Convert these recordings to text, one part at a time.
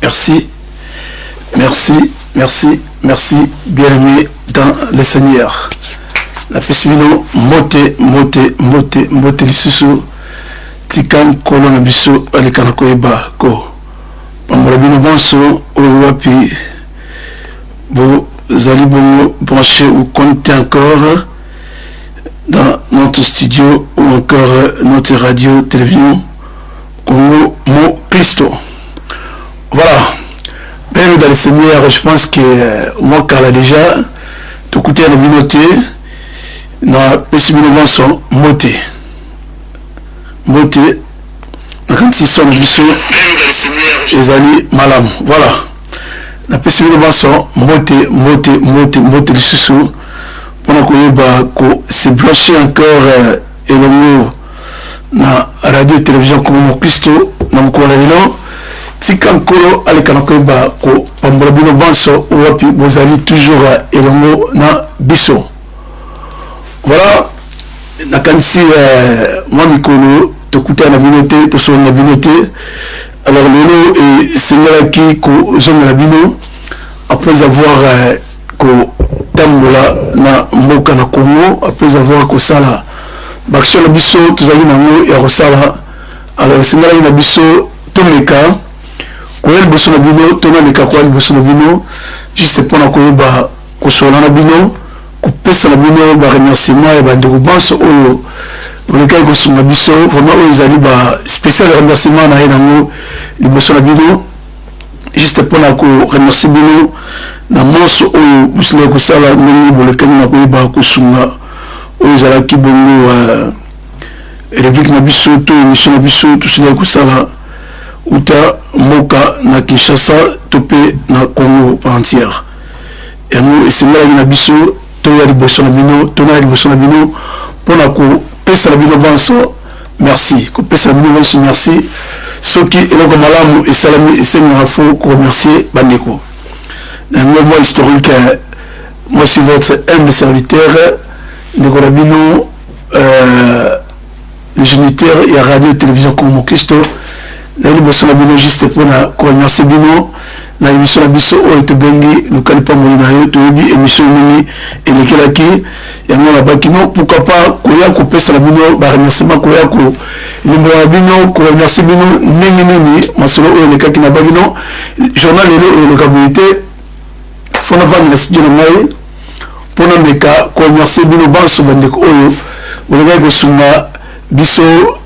merci, merci, merci, merci, bien-aimé dans le Seigneur. La pessimino, mote, lisusu, tikan kolo na biso, alikana koeba, ko. Pambola bino bonso, wapi, vous allez vous brancher ou connecter encore dans notre studio ou encore notre radio, télévision, Congo, Mon Christo. Voilà. Bien dans le Seigneur, je pense que moi, Carla déjà, tout côté à la communauté, na pessimino son moté, quand ils sont biso, les alliés malam. Voilà. Na pessimino son moté, les sous pour qu'on se brancher encore et le mot na radio télévision comme Mon Christo, na mkola Tikankolo Alekanakoba ko Pambolabino Banso Wapi vous allez toujours Elongo na Biso. Voilà, na kansi Mamikolo, Tokuta na Binote, Toso na Binote. Alors Lelo et Seigneur qui ko zone la Bino après avoir ko Tambola na Moka na Congo après avoir ko Sala Bakso na Biso tozali na mo ya Rosala. Alors Seigneur na Biso Tomeka Koyel Bosonabino, Tona de Kakwal Bosonabino, juste pour la Koyeba, Kosolanabino, Kopesa Labino, remerciement et Banderoubanso, pour lequel Kosonabiso, vraiment, ils allaient spécial remerciement à Enamo, les Bosonabino, juste pour la remerciement, dans Monso, Bousle Kosala, Nani, pour lequel on a Koyeba, Kosuna, aux Alaki Bongo, République Nabiso, tout, Mission Nabiso, tout ce Kosala. Uta Moka na Kinshasa topé na Congo par entière. Et nous essayons na biso toya liboso na bino, tona liboso na bino pona ko pesa na bino banso. Merci. Ko pesa na bino banso merci. Soki eloko malamu et salami et seigneur faut ko remercier bandeko. Un moment historique, moi je suis votre humble serviteur Nicolas Bino le géniteur et radio télévision comme Mon Christo. La liboso na bino juste pour na ko remercier bino na émission na biso o to bengi local pa molina yo to bi émission nini et lekelaki ya ngona bakino pourquoi pas ko ya ko pesa na bino ba remerciement ko ya ko limbo na bino ko remercier bino nini masolo o lekaki na bakino journal le localité fona vandi na studio na ngai pona meka ko remercier bino banso bandeko oyo oleka ko sunga biso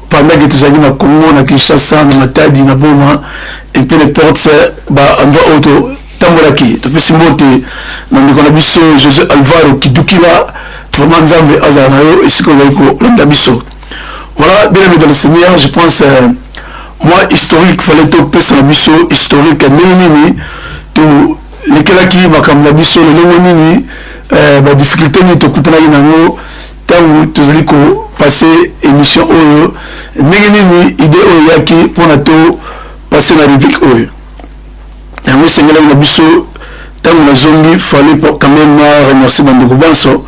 pendant que tu as dit na Congo, na Kinshasa, na Matadi, na Boma, un peu les portes, endroit auto, Tambolaki, tu fais ce mot, dans le Conabiso, José Alvaro, Kidukila, vraiment Nzambe, Azanayo, et ce qu'on a dit, l'Andabiso. Voilà, bien aimé dans le Seigneur, je pense, moi, historique, il fallait topper sur l'Abiso, historique, Nini, tout, les Kelaki, Makam l'Abiso, le Lomoni, la difficulté, ni Tokutana Yango, tant que tu as dit passer émission oyo nini idée oyo yaki pour na to passer la rubrique oyo et moi seigneur na biso tant na zombi fallait quand même remercier bandeko banso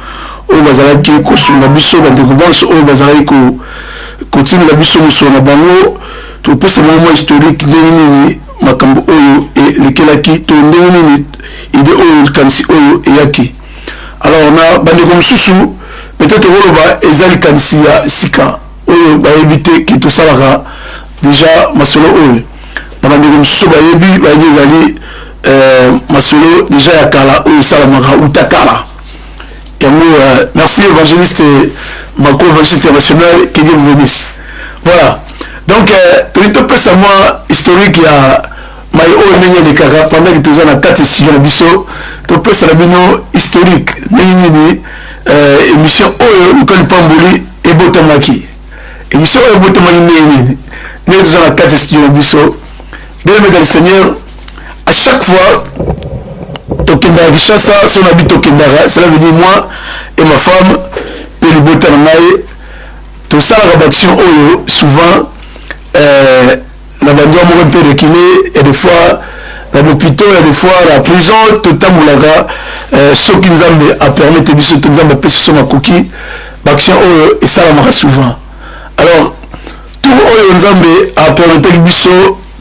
o bazalaki ko sunga biso bandeko banso o bazalaki ko continue la biso muso na bango to pesa moment historique nini makambo oyo et lekelaki to nini idée oyo kanisi oyo yaki alors na bandeko mususu peut-être que ezali kanisi ya sika oyo baebite ki to salaka déjà masolo oyo na bandeko mususu bayebi ezali masolo déjà ya kala oyo salamaka utakala yango merci évangéliste Mako évangéliste international que Dieu vous bénisse. Voilà donc topesa moi historique ya mai oyo ndenge lekaka pendant que toza na kati studio na biso topesa na bino historique nini émission oyo lokali pamboli ebotamaki émission oyo ebotamaki nini nini toza na kati studio na biso bien aimé dans le Seigneur à chaque fois tokendaka Kinshasa so na bi tokendaka cela veut dire moi et ma femme pe libota na ngai tosalaka baction oyo souvent na bandwa moko mpe reculé et des fois na l'hôpital et des fois la prison totambolaka soki nzambe apermete biso to nzambe apesi so makoki baction oyo esalamaka souvent alors tout oyo nzambe apermeteki biso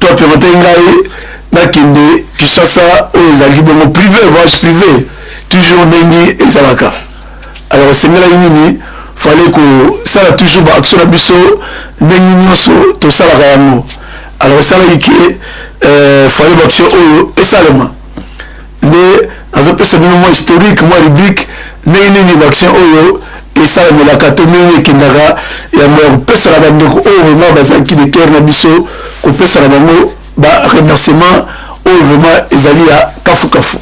to apermeteki ngai nakende Kinshasa aux alibongo privé voyage privé toujours ndenge ezalaka. Alors sengela nini fallait que ça a toujours ba action na biso ndenge nyonso to sala yango. Alors ça là qui fallait ba action oyo esalema mais azopesa bino historique moi rubrique ndenge ba action oyo esalemela to ndenge kindaka ya mo pesa la bandeko oyo vraiment bazaki de cœur na biso ko pesa la bango ba remerciement oyo vraiment ezali ya kafu kafu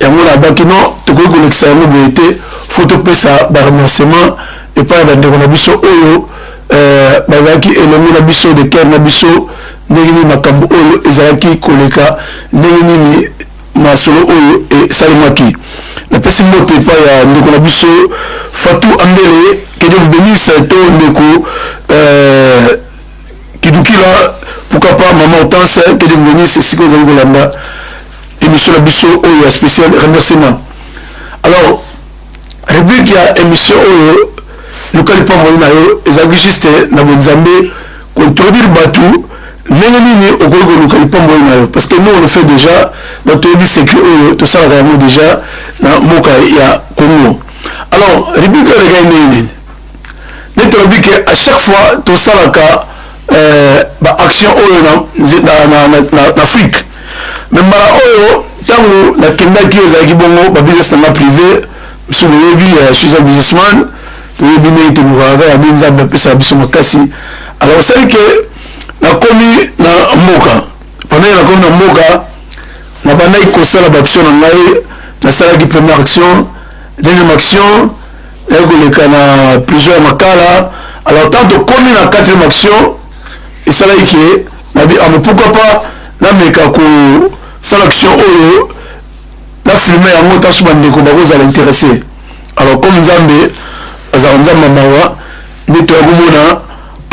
yango na bakino tokoki kolekisa yango boye te fo topesa ba remerciement epai ya bandeko na biso oyo bazalaki elongo na biso de cœur na biso ndenge nini makambo oyo ezalaki koleka ndenge nini masolo oyo esalemaki. Napesi mbote epai ya ndeko na biso Fatou Ambele, que Dieu vous bénisse, to ndeko Kidukila, pourquoi pas maman Hortense, que Dieu vous bénisse, si vous avez Golanda, émission la biso oyo spécial remerciement. Alors, rubrique ya émission oyo lokali pa mo na yo ezaki juste na bonzambe contredire batu ndenge nini okoki lokali pa mo na yo parce que nous on le fait déjà dans tout secret oyo to sala vraiment déjà na moka ya Congo. Alors rubrique le gars nini notre rubrique à chaque fois to sala ka ba action oyo na Afrique même mara oyo tango na kenda ki ezaki bongo ba business na privé sur le je suis un businessman le bine to mugaga ya nzambe pesa biso makasi. Alors c'est que na komi na mboka pendant la komi na mboka na bana ikosala ba action na ngai na sala ki première action deuxième action et koleka na plusieurs makala. Alors tant de komi na quatrième action et ça là que na bi pourquoi pas na meka ko sala action oyo na filmer yango ta suba ndeko ba koza l'intéressé. Alors comme nzambe azanzamba mawa ndito ya kumona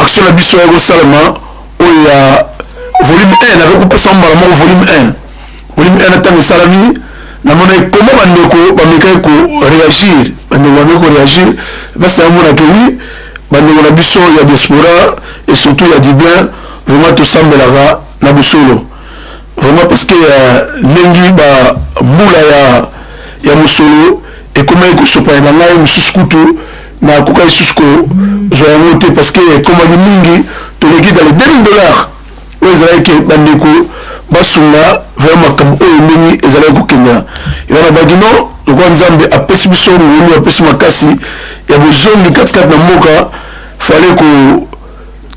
action na biso ya kosalama oyo ya volume 1 na kopesa mbala moko volume 1 na tango salami na mona comment bandeko bameka ko réagir bandeko bameka ko réagir parce que mona que oui bandeko na biso ya diaspora et surtout ya dibien vraiment to sambelaka na busolo vraiment parce que nengi ba mbula ya musolo et comment il se passe dans la musukutu na koka isusko joyango te parce que comme mingi to le guide dans les $2000 ouais ça que bandeko basunga vraiment comme oyo mingi ezala ko kenya yana bagino le kwa nzambe apesi biso ngulu apesi makasi ya bozongi katikati na mboka fallait ko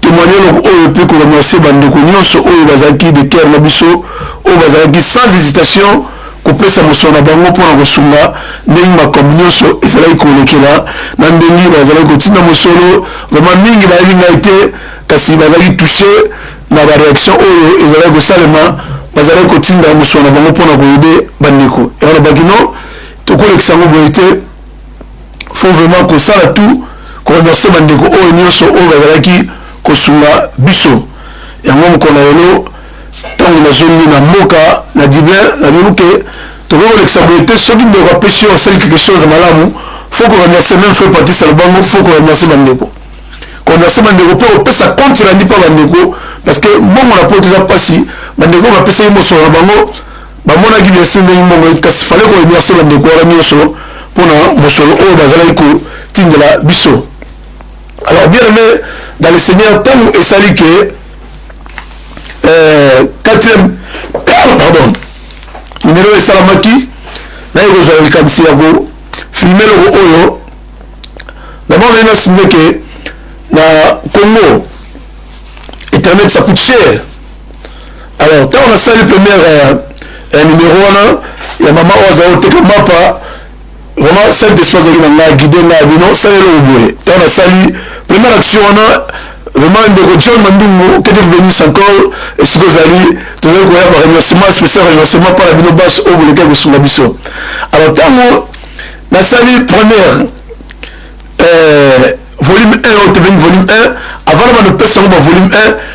témoigner oyo pe ko remercier bandeko nyonso oyo bazaki de cœur na biso oyo bazaki sans hésitation kopesa mosona bango mpona kosunga ndenge makambo nyonso ezalaki kolekela na ndenge bazalaki kotinda mosolo vraiment mingi bayebi ngai te kasi bazalaki touché na baréaction oyo ezalaki kosalema bazalaki kotinda mosona bango mpona koyede bandeko yango bakino tokolekisa yango boye te faut vraiment kosala tout koremercie bandeko oyo nyonso oyo bazalaki kosunga biso yango mokolo lelo ntango nazongi na mboka na dibien nabibuke tokoki kolekisa boye te soki ndeko apesi yo asali quelque chose malamu faut koremercie même fait partie salobango faut koremercie bandeko koremercie bandeko mpe kopesa compte elandi mpa bandeko parce que mbongo na poto eza mpasi bandeko bapesaki mosolo na bango bamonaki biensi ndenge mbongo kasi fale koremercie bandeko wana nyonso mpona mosolo oyo bazalaki kotindela biso. Alors bien aimé dans le Seigneur ntango esali ke quatrième pardon numéro esalamaki naye kozwa likanisi ya kofilme loko oyo d'abord naye nasinde ke na Congo internet ça coûte cher. Alors ntango nasali première numéro wana ya mama oyo azala koteka mapa vraiment saint esprit azalaki na ngai guide ngai bino sali eloko boye ntango nasali première action wana vraiment ndeko John Mandungu que Dieu vous bénisse encore et si vous allez trouver quoi par remerciement spécial remerciement par la bino basse au bout de sur la biso. Alors tango na sali première volume 1 au tebeni volume 1 avant de passer au volume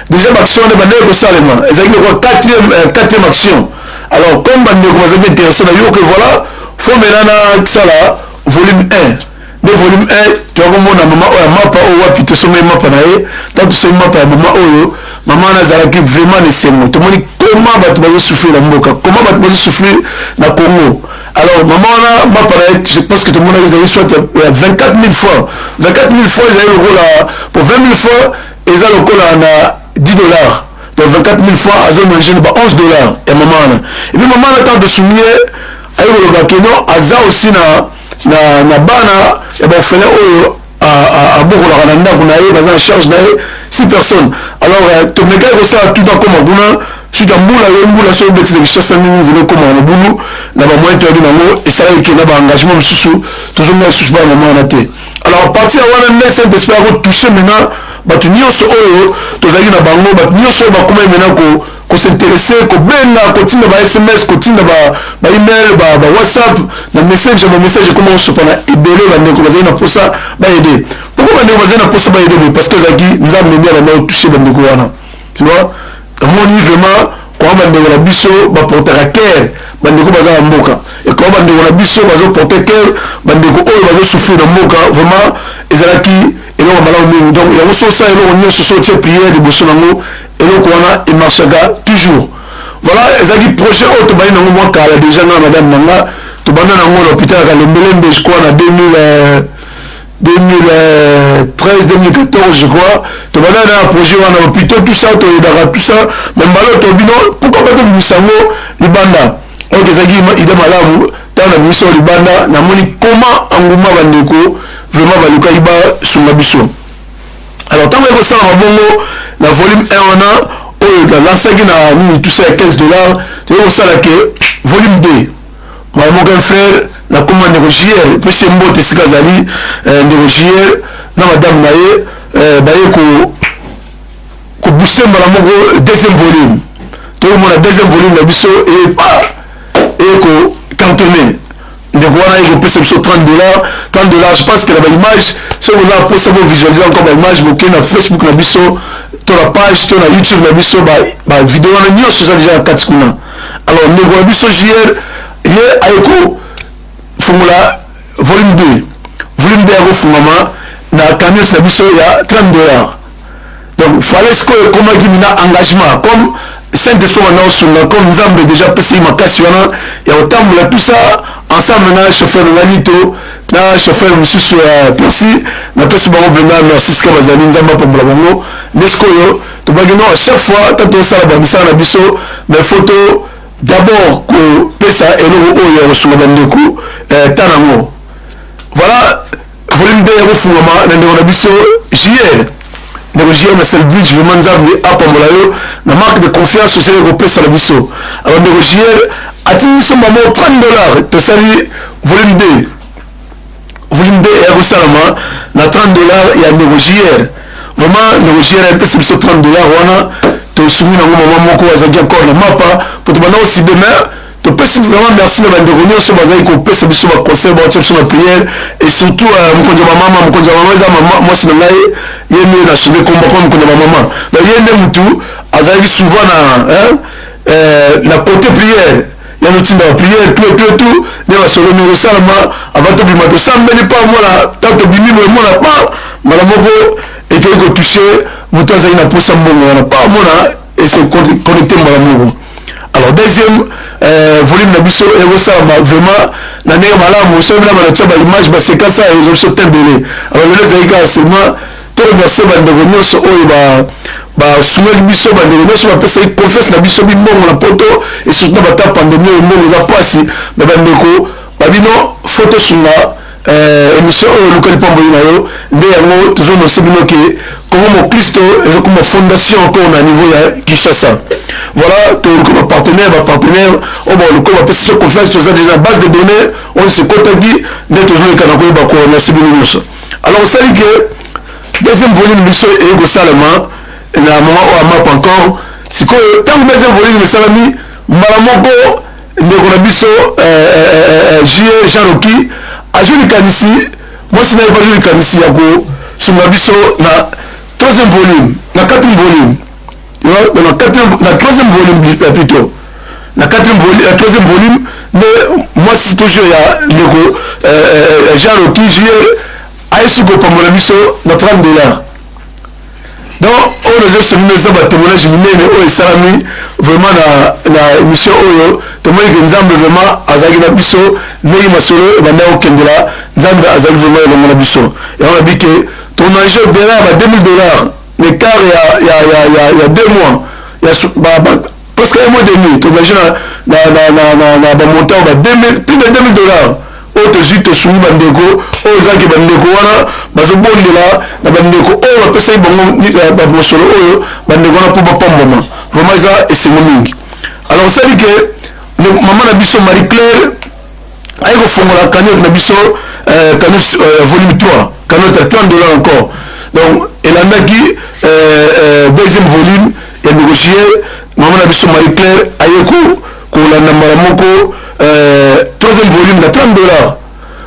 1 déjà l'action de bandeko ko salema ezali ko quatrième action. Alors comme bandeko vous êtes intéressé na yo que voilà faut maintenant sala volume 1 de volume 1 tu vas comprendre maman oya mapa oyo wapi to somé mapa na ye tant to somé mapa ya maman oyo maman nazalaki vraiment nesengo tomoni comment bato bazosouffrir na mboka comment bato bazosouffrir na Congo. Alors maman wana mapana je pense que tout le monde a ezali soit 24 000 francs 24 000 francs ezali lokola pour 20 000 francs eza lokola na 10 dollars. Donc 24 000 francs azo manger ba 11 dollars et maman wana et puis maman wana tant de souligner ayo loba que non aza aussi na bana et ba fele oyo à beaucoup la Rwanda on a eu en charge de 6 personnes. Alors tout le gars ça tout dans comme on si tu as moula sur le texte ça nous comme on boulot là bas moins tu as dit non et ça qui là bas engagement sous toujours mais sous pas moment na té. Alors à partir de là c'est d'espérer toucher maintenant bah tu n'y aussi oyo tu vas na bango bah n'y aussi bah comment maintenant ko s'intéresser ko benga ko tinda ba SMS ko tinda ba email ba WhatsApp na message comment on se prend ebele ba ndeko bazali na posa ba aider. Pourquoi ba ndeko bazali na posa ba aider parce que zaki nzambe ndia ba toucher ba ndeko wana. Tu vois? Mon vraiment kwa ba ndeko na biso ba porter à cœur ba ndeko bazala mboka et kwa ba ndeko na biso bazo porter cœur ba ndeko oyo bazo souffrir na mboka vraiment ezalaki eloko malamu mingi donc yango so ça eloko nyonso so tie prière liboso nango eloko wana il marchera toujours. Voilà ezalaki projet oyo tobandi nango mwa kala déjà na madame nanga tobanda nango na hôpital ya Kalembelembe je crois na 2013 2014 je crois tobanda na projet wana hôpital tout ça toyedaka tout ça mais mbala tobino pourquoi pas tobimisa yango libanda oyo ezalaki ide malamu ntango na bimisa oyo libanda namoni comment enguma bandeko vraiment balukaki basunga biso. Alors ntango ekosala mabongo na volume 1 wana oyo lancaki na nini tout ça ya 15 dollars toyekosala ke volume 2 mwana moko frère na koma ndeko JR pesi mbote esika azali ndeko JR na madame na ye baye kobooster mbala moko deuxième volume toyomona deuxième volume na biso ekocantonné ndeko wana ekopesa biso 30 dollars je pense que na baimage soki oza posa bovisualize encore baimage boke na Facebook na biso to na page to na YouTube na biso bavideo wana nyonso eza deja na kati kuna. Alors ndeko na biso JR ye ayeko fungula volume 2 yakofungama na cagnotte na biso ya 30 dollars. Donc fallait sikoyo ekomaki mina engagement comme Saint-Esprit wana osunga comme nzambe déjà pesi makasi wana ya kotambola tout ça ensemble na chauffeur ngalito na chauffeur mosusu ya Percy na pesi bango mpenza merci sika bazali nzambe apambola bango nde sikoyo tobaki no à chaque fois tanto osala bamisala na biso mais photo d'abord kopesa eloko oyo ya kosunga bandeko ta nango. Voilà volume 2 ya kofungama na ndeko na biso JR ndeko JR na Selbridge vraiment nzambe apambola yo na marque de confiance osali kopesa na biso. Alors ndeko JR atindi biso mamo 30 dollars tosali volume 2 ya kosalama na 30 dollars ya ndeko JR vraiment ndeko JR apesa biso 30 dollars wana tosumi nango mama moko azalaki encore na mapa po tobanda aussi demain topesi vraiment merci na bandeko nyonso bazali kopesa biso baconseil bawatia biso na prière et surtout mokonzi ya bamama eza mwasi na ngai ye nde na sauve komba kwa mokonzi ya bamama donc ye nde mutu azalaki souvent na côté prière ya notinda ba prière tout nde basolo nyonso osalama avant tobima tosambeli mpa mona ntango tobimi boye mona pa mbala moko ekei kotouche moto azali na posa mbongo wana pa mona ese connecté mbala moko. Alors deuxième volume na biso ekosalama vraiment na ndenge malamu soki bila banatia baimage basekasa ezo biso tembele. Alors lelo ezali kaka seulement to remercie bandeko nyonso oyo basungaki biso bandeko nyonso bapesaki confiance na biso bimbongo na poto et surtout na bata pandemie oyo mbongo eza mpasi me bandeko babino fo tosunga émission oyo olukali pamboli na yo nde yango tozononse bino ke Congo Mokristo ezokoma fondation encore na niveau ya Kinshasa. Voilà tolukoma partenaire oyo balukoma bapesi so confiance toza déjà base de données oyo sekotaki nde tozoleka na koyeba koremercie bino nyonso. Alors osali ke deuxième volume biso ekosalama na mama oyo amap encore sikoyo ntango deuxième volume esalami mbala moko ndeko na biso Jean Rocky azwi likanisi mwasi na ye bazwi likanisi ya kosunga biso na troisième volume na quatrième volume na troisième volume plutôt na troisième volume nde mwasi toujours ya ndeko Jean Rocky ayesi kopambola biso na 30 dollars. Donc on a souligné ça ba témoignage minene o salami vraiment na émission oyo to moi que nzambe vraiment azaki na biso ndenge masolo banda okendela nzambe azaki vraiment na biso et on a dit que ton enjeu derrière ba $2000 l'écart il y a 2 mois il y a presque un mois et demi tu imagines na montant plus de $2000 autre juste soumis bandeko aux zaki bandeko wana bazobondela na bandeko oyo bapesa bango ba mosolo oyo bandeko wana pour bapamboma vraiment ça et c'est mingi. Alors ça dit que maman na biso Marie Claire ayi ko fongola cagnotte na biso cagnotte volume 3 cagnotte à $30 encore. Donc elle a mis deuxième volume et négocié maman na biso Marie Claire ayeko ko la namara moko troisième volume de $30.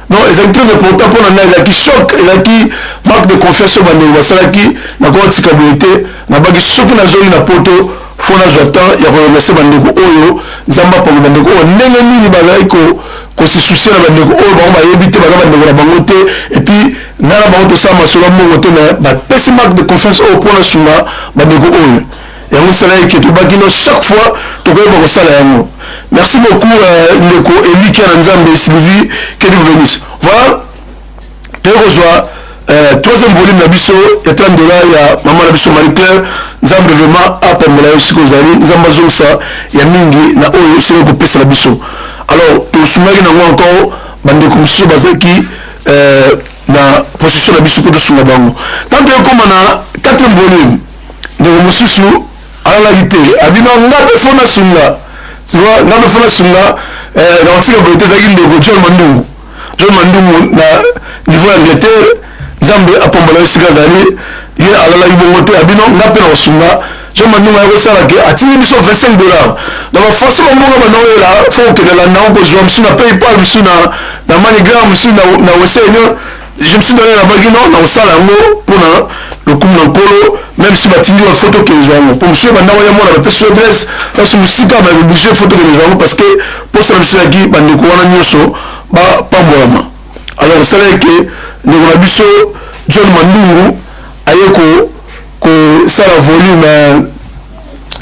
Donc c'est très important pour nous qui choc et qui marque de confiance sur les gens qui n'a pas de stabilité n'a pas de choc na zone na poto faut na jotan ya remercier bandeko oyo nzamba pour bandeko ndenge nini bazali ko se soucier na bandeko oyo ba yebite ba bandeko na bango te et puis na ba to sama solo mo te na ba pesi marque de confiance au pour na suma bandeko oyo et on sala que to bakino chaque fois to ko ba ko sala yango. Merci beaucoup Ndeko Eli qui a Nzambe Sylvie que Dieu vous bénisse. Voilà, tu reçois troisième volume de Bisso et $30 il y a maman Bisso Marie Claire Nzambe vraiment à Pamela aussi que vous allez Nzamba Zosa il y a mingi na oyo c'est que pesa la Bisso. Alors tout soumaki na moi encore bande comme si bazaki na position la Bisso pour tout soumaki bango. Tant que comme na quatrième volume de Mosusu à la réalité abino ngabe fona sunga. Tu vois, là me fona sunga na otika boite zaki ndeko John Mandungu na niveau Angleterre Nzambe apombola esika zali ye alala ibongo te abino ngape na sunga John Mandungu ya kosala ke atini biso $25 donc façon monga bana oyo faut que la na ko jouer msina PayPal msina na MoneyGram msina na Western je me suis donné la bagino na osala ngo pona le coup na polo même si batindi une photo que les gens pour monsieur banda ya mona ba sur adresse parce que musika ba obligé photo que les gens parce que pour ça monsieur qui bandeko wana nyoso ba pambolama. Alors c'est vrai que le biso John Mandungu ayeko ko sala volume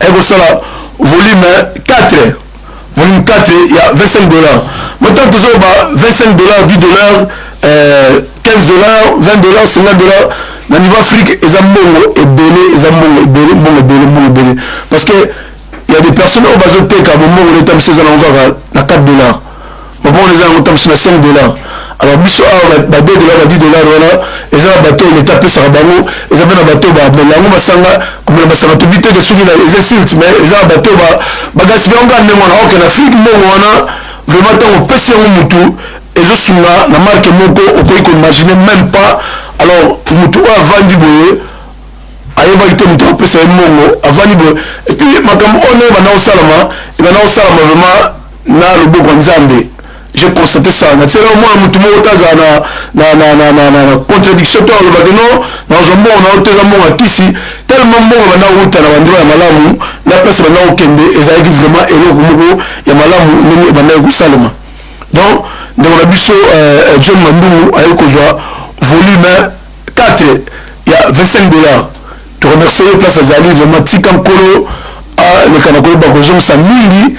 eko sala volume 4 il y a $25 maintenant toujours ba $25 $10 $15 $20 $50 na niveau Afrique ezambongo ebele parce que il y a des personnes au bazo teka bongo le tam c'est encore na $4 bon les gens tam c'est $5 alors biso ba $2 ba $10 voilà eza bateau l'état pesa bango eza na bateau ba melango masanga comme le masanga to bité que celui là eza silt mais eza bateau ba gas bonga ndemo na ok na Afrique mbongo wana vraiment tant pesa mutu ezosunga na marque moko okoki ko imaginer même pas. Alors mutu avandi boye ayeba ite mutu apesa mongo avandi boye et puis makambo ono bana osalama vraiment na loboko Nzambe. J'ai constaté ça na tsela moi mutu moko taza na contradiction to le bageno na zombo na oteza mongo kisi tellement mongo bana uta na bandro ya malamu na place bana okende ezali vraiment eloko moko ya malamu nini bana kusalama. Donc dans la biso John Mandungu ayeko zwa volume 4 il y a $25. Tu remercies place Azali vraiment tika nkolo a le kanako ba kozom sa mingi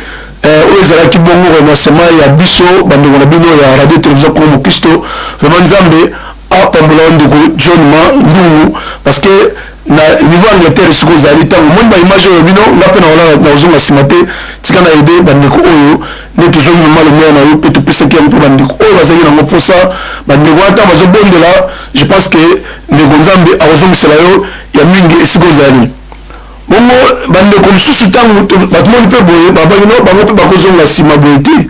ezala ki bongo remerciement ya biso bandeko na bino ya radio télévision Congo Christo vraiment Nzambe a pambola ndeko John Mandungu parce que na niveau Angleterre siko zali tango mon ba image yo bino ngape na wala na ozonga simate tika na ide bandeko oyo ne toujours mal le na yo peut pesa ki ampo bandeko oyo bazali na moposa bandeko ata bazobondela je pense que ndeko Nzambe awozongisela yo ya mingi esiko zali bongo bandeko msusu tango batumoni pe boye babagino bango pe bakozonga sima boye te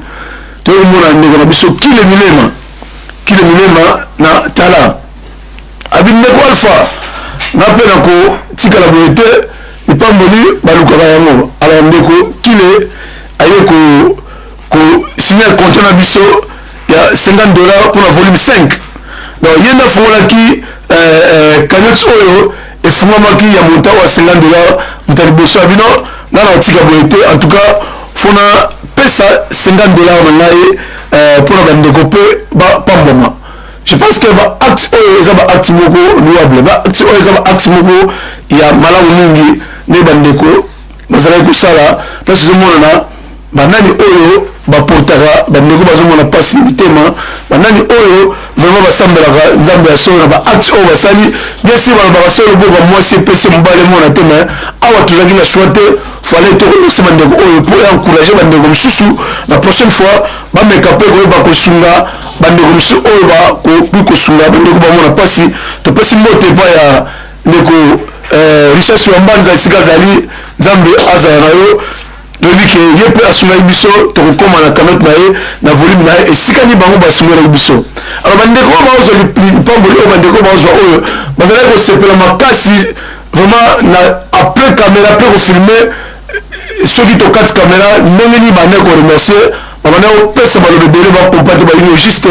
to mona ndeko na biso kile milema na tala abindeko alpha ngape na ko tika la boye te ipamboli balukaka yango ala ndeko kile ayeko ko signer contrat na biso ya $50 pour la volume 5 donc yenda fongolaki cagnotte oyo efungwamaki ya montant wa $50 mutali boso abino nana otika boye te en tout cas fona pesa $50 na ngai pour na bandeko pe pamboma je pense que acte oyo eza acte moko louable, acte oyo eza acte moko ya malamu mingi ne bandeko bazalaki kosala place ozomonana banani oyo baportaka bandeko bazomona pasi mitema, banani oyo vraiment basambelaka nzambe ya solo na baacte oyo basali bien sûr balobaka solo boka mwasi epesi mobali mona te me awa tozalaki na choix te fallait tokoyebisa bandeko oyo po encourager bandeko mosusu la prochaine fois bameka mpe koyeba kosunga bandeko mosusu oyo bakoki kosunga bandeko bamona pasi topesi mbote epai ya ndeko Richard Wambanza esika azali nzambe azala na yo toyebi ke ye mpe asungaki biso tokokóma na kanote na ye na volume na ye esikani bango basungelaki biso. Alors bandeko bazwa lipamboli oyo bandeko bazwa oyo bazalaki kosepela makasi vraiment na après caméra mpe kofilme soki tokati caméra ndenge nini bande koremercier babanda kopesa balobe ebele bakompa te balingi juste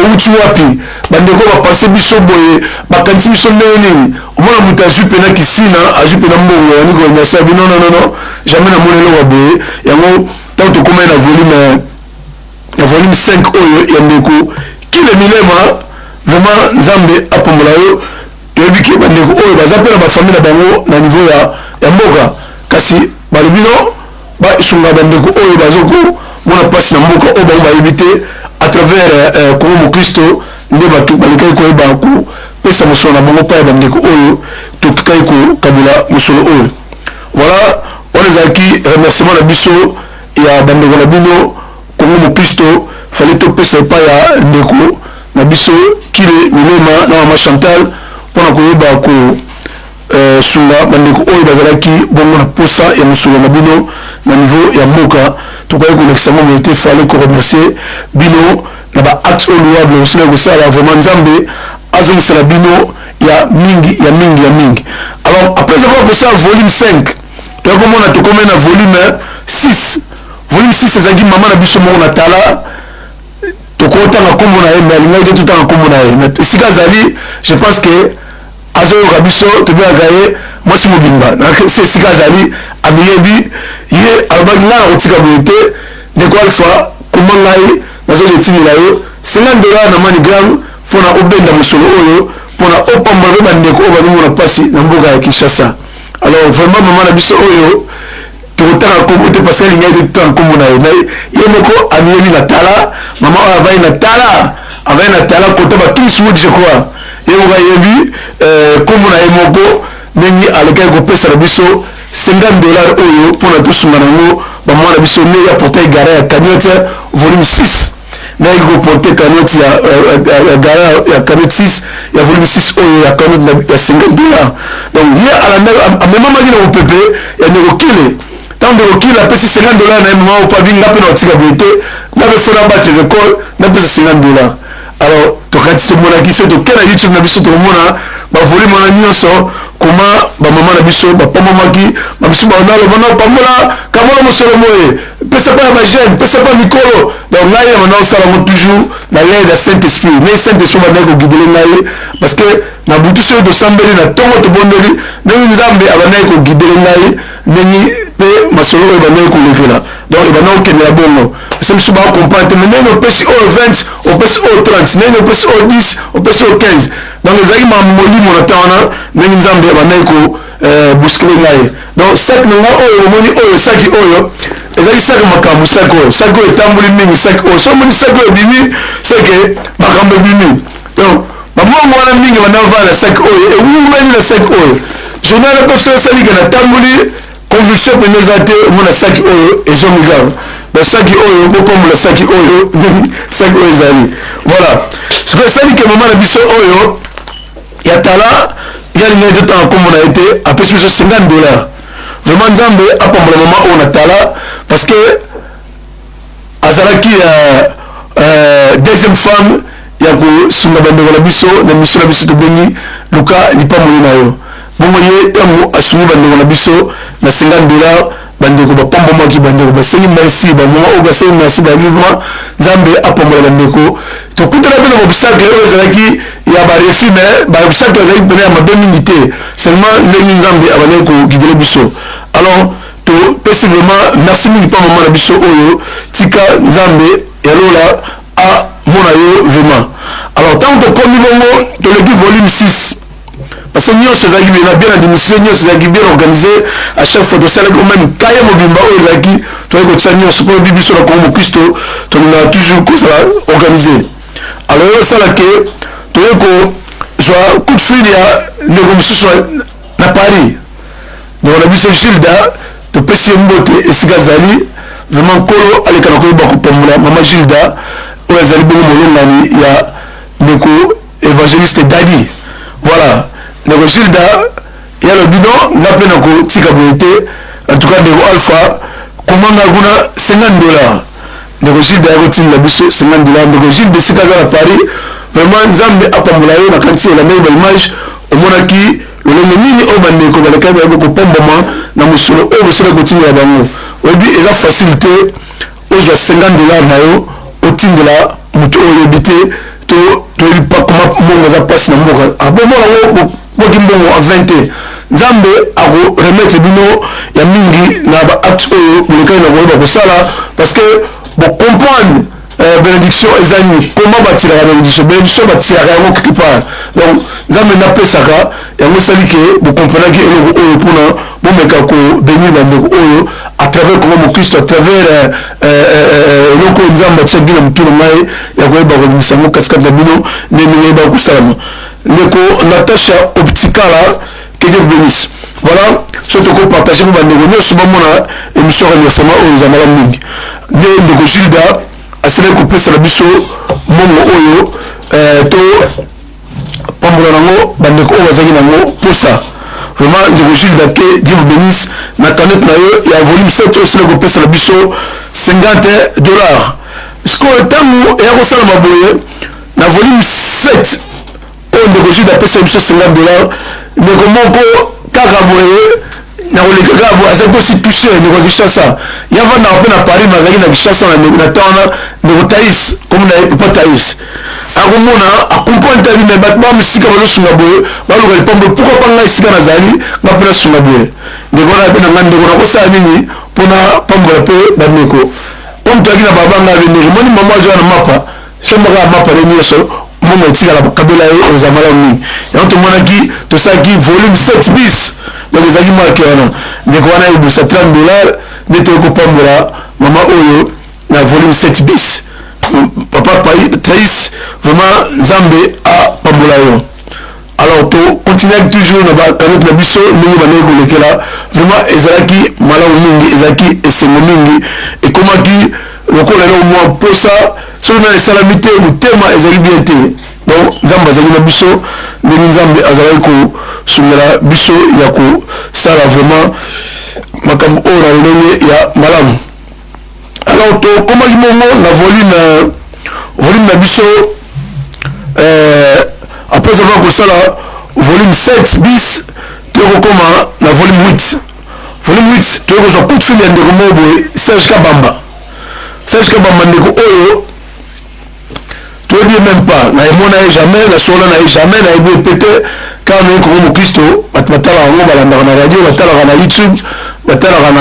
outi wapi bandeko bapense biso boye bakanisi biso ndenge nini omona moto azwi mpena kisina azwi mpena mbongo yani koremercier abi non jamais na mona eloko boye yango ntango tokomai na volume 5 oyo ya ndeko kile milema vraiment nzambe apombola yo toyebi ke bandeko oyo baza mpe na bafamille na bango na niveau ya mboka kasi balobi no basunga bandeko oyo bazoko mona mpasi na mboka oyo bango bayebi te à travers Congo Mokristo nde bato balekaki koyeba kopesa mosolo na bango mpa ya bandeko oyo tokikaki kokabula mosolo oyo. Voilà wana ezalaki remerciement na biso ya bandeko na bino Congo Mokristo fallait topesa epai ya ndeko na biso kile milema na mama Chantal mpona koyeba sunga bandeko oyo bazalaki bongo na posa ya mosolo na bino na niveau ya mboka tokoki kolekisa ngo te fallait koremercier bino na baacte oyo louable osila kosala vraiment nzambe azongisela bino ya mingi. Alors après avoir kosala volume 5 toyaki komona tokomi na volume 6 ezalaki mama na biso moko na tala tokotanga nkombo na ye me alingaki te totanga nkombo na ye esika azali je pense que azoyoka biso tobengaka ye mwasi mobimba se esika azali amiyebi ye alobaki ngai na kotika boye te ndeko alpha koma ngai nazoki etimela yo $50 na manigram mpona obenda mosolo oyo mpona opambola mpe bandeko oyo bazomona mpasi na mboka ya Kinshasa. Alors vraiment mama na biso oyo tokotanga nkombo te parce alingaki te totanga nkombo na ye moko amiyebi na tala mama oyo avai na tala kota batungisi wodi je crois ye moko ayebi nkombo na ye moko ndenge alekaki kopesa na biso $50 oyo mpona tosunga nango bamama na biso nde ya portail gara ya cagnotte volume 6 ndenge koporte cagnotte ya gara ya cagnotte 6 ya volume 6 oyo ya cagnotte ya $50. Donc ye amemamaki na mopepe ya ndeko kile ntango ndeko kile apesi $50 na ye mama opabi nga mpe na otika boye te nga mpe fona bati record napesa $50. Alors tokati tomonaki so toke na YouTube na biso tokomona bavolume wana nyonso koma bamama na biso bapamamaki bamisu banaloba na opambola kamona mosolo moye pesa mpa ya bagene pesa mpa mikolo. Donc ngai na banda osala ngo toujours na l'aide ya Saint-Esprit ne Saint-Esprit bandaki kogidele ngai parce que na butu soki tosambeli na ntongo tobondeli ndenge nzambe abandaki kogidele ngai ndenge mpe masolo oyo ebandaki kolekela donc ebandaki kokendela bongo pesa biso bakokomprendre te me ndenge opesi oyo 20 opesi oyo 30 ndenge opesi oyo 10 opesi oyo 15 donc ezalaki molimo na ntan wana ndenge nzambe abandaki kobuskele ngai. Donc sak na ngai oyo omoni oyo saki oyo ezalaki saki makambo saki oyo etamboli mingi saki oyo so omoni saki oyo ebimi seke makambo ebimi donc babongo wana mingi bandavaa na saki oyo ewungani na saki oyo journal mpe so esalike na tamboli conviction pene eza te omona saki oyo ezongi kaka basaki oyo bopambola saki oyo saki oyo ezali voilà soki esalike mama na biso oyo ya tala yalingai totanga nkombo na ye te apesi biso $50. Vraiment nzambe apambola mama oyo na tala parce que azalaki deuxième femme ya kosunga bandeko na biso na mission na biso tobengi luka lipamboli na yo bongo ye ntango asungi bandeko na biso na $50 bandeko bapambamaki bandeko basengi merci bamama oyo basengi merci babima nzambe apambola bandeko tokutana mpe na baobstacle oyo ezalaki ya barefi me baobstacle ezalaki mpena ya mabe mingi te seulement ndenge nzambe abandaki kogidele biso. Alors topesi vraiment merci mingi mpa mama na biso oyo tika nzambe yalola amona yo vraiment. Alors tant que comme bongo to le volume 6 parce que nous c'est bien bien administré nous c'est bien organisé à chaque fois de ça là même kaya mobimba o laki to ko tsanyo so ko bibi so la comme Christo to na toujours ko ça organisé alors ça là que to ko soit coup de fil ya négociation na Paris donc on a vu ce Gilda to pesi mbote esigazali vraiment kolo alekana ko ba ko pamula mama Gilda o azali bongo molongani ya ndeko évangéliste Dadi voilà ndeko Gilda ya le bidon na pena ko tika bote en tout cas ndeko Alpha komanga kuna $50 ndeko Gilda ya ko tinga biso $50 ndeko Gilda sikaza na Paris vraiment nzambe apamula yo na kanti la même image omonaki lolenge nini o bandeko baleka ba ko pomboma na musolo o bosala ko tinga bango obi eza facilité ozwa $50 na yo otindela mutu oyo bité to pas comment mbongo za passe na mboka abomo ngo boki mbongo a 20 nzambe ako remettre bino ya mingi na ba acte oyo boleka na ko ba sala parce que bon comprendre bénédiction ezani comment bâtir la bénédiction bâtir yango quelque part donc nzambe na pesaka yango sali ke bo comprendre que eloko oyo pona bo meka ko bénir bandeko oyo à travers comment mon Christ à travers eloko nzambe tsaki na mutulu ngai ya ko ba ko misango kaskanda bino ne ne ba ko salama leko Natasha Opticala que Dieu bénisse voilà surtout ko partager ko bandeko nyonso ba mona émission remerciement oyo zamala mingi ndeko Gilda asile kopesa na biso mongo oyo to pambola nango bandeko oyo bazaki nango posa vraiment ndeko Gilda ke Dieu vous bénisse na canette na yo ya volume 7 osile kopesa na biso $50 parce que ntango eya kosala maboye na volume 7 oyo ndeko Gilda apesa biso $50 ndeko moko kaka boye na koleka kaka boye azali mposi touche ndeko Kinshasa yavanda mpe na Paris mazalaki na Kinshasa na tana ndeko Taïs comme na papa Taïs akomona accompagne tabi me bato bamisika bazosunga boye baluka lipambo pourquoi pas ngai esika nazali nga mpe nasunga boye ndeko na mpe na ngai ndeko nakosala nini mpona pambola mpe bandeko comme toyaki na babanga abendeki moni mama azwa na mapa sombaka ya mapa ne nyonso mbongo etikala bakabela ye oyo eza malamu mingi yango tomonaki tosalaki volume 7 bis donc ezalaki marke wana ndeko wana ebisa $30 nde toyei kopambola mama oyo na volume 7 bis papa Taïs vraiment nzambe apambola yo alors to continue toujours na bakanete na biso ndenge bandeki kolekela vraiment ezalaki malamu mingi ezalaki esengo mingi ekomaki lokola eloko mwa mposa soki na esalami te motema ezali bien te donc nzambe azali na biso ndenge nzambe azalaki kosungela biso ya kosala vraiment makambo oyo na lolenge ya malamu alors tokomaki bongo na volume na biso après avoir kosala volume 7 bis tokokoma na volume 8 tokozwa coup de fil ya ndeko moko boye Serge Kabamba ndeko oyo toyebi même pas na emona ye jamais na sola na ye jamais na yebi epete kaka naye kongo mokristo bato batalaka yango balandaka na radio batalaka na YouTube batalaka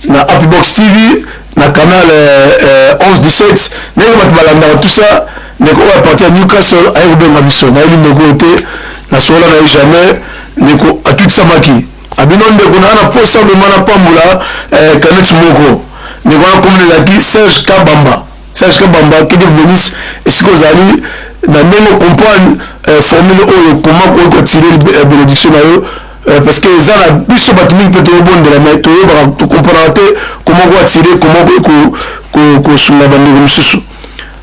na Happybox TV na canal 11-17 ndenge bato balandaka tout ça ndeko oyo aparti ya Newcastle aye kobenga biso nayebi ndeko oyo te na sola na ye jamais ndeko atutisamaki abino ndeko na ana posa mema na pambola kaneti moko ndeko wana komona ezalaki Serge Kabamba que Dieu vous bénisse esika ozali na ndenge comprendre formule oyo comment koyi kotirer bénédiction na yo parce que eza na biso bato mingi mpe toyobondela me toyebaka tocomprendaka te comment koatire comment koyi kosunga bandeko misusu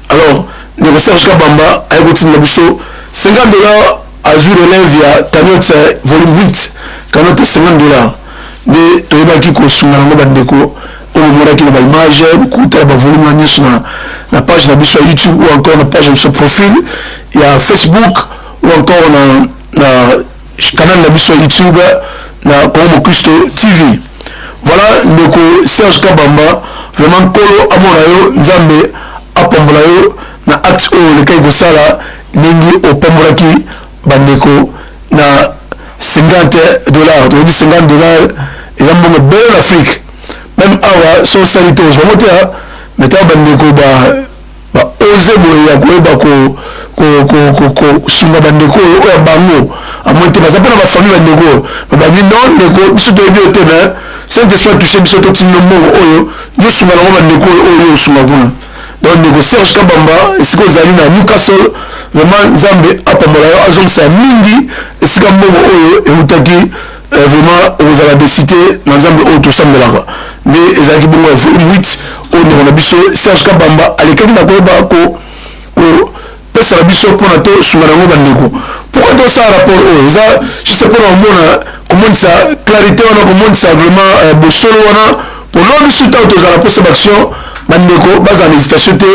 alors ndeko Serge Kabamba aye kotinda biso $50 azwi relève ya cagnotte volume 8 cagnotte $50 nde toyebaki kosunga nango bandeko oyo monaki na baimage okutala bavolume na nyonso na page na biso ya YouTube ou encore na page na biso profil ya Facebook ou encore na canal na biso ya YouTube na Kongo Mokristo TV. Voilà ndeko Serge Kabamba vraiment kolo amona yo nzambe apambola yo na acte oyo lekai kosala ndenge opambolaki bandeko na $50 toyebi $50 eza mbongo belle en Afrique même awa so salite ozwa mote mais ta bandeko ba oser boye ya koyeba ko sunga bandeko oyo bango amoi te baza mpona bafamille bandeko babangi non ndeko biso toyebi yo te na Saint-Esprit touché biso totino mbongo oyo yo sunga nango bandeko oyo osunga kuna donc ndeko Serge Kabamba esika ozali na Newcastle vraiment nzambe apambola yo azongisa mingi esika mbongo oyo eutaki vraiment ozala desité na nzambe oyo tosambelaka nde ezalaki bongo ya volume 8 oyo ndeko na biso Serge Kabamba alekaki na koyeba pesa na biso mpona tosunga nango bandeko pourquoi tosala rapport oyo eza juste mpona komonisa clarité wana komonisa vraiment bosolo wana polo biso ntango tozala posa baction bandeko bazala na hésitation te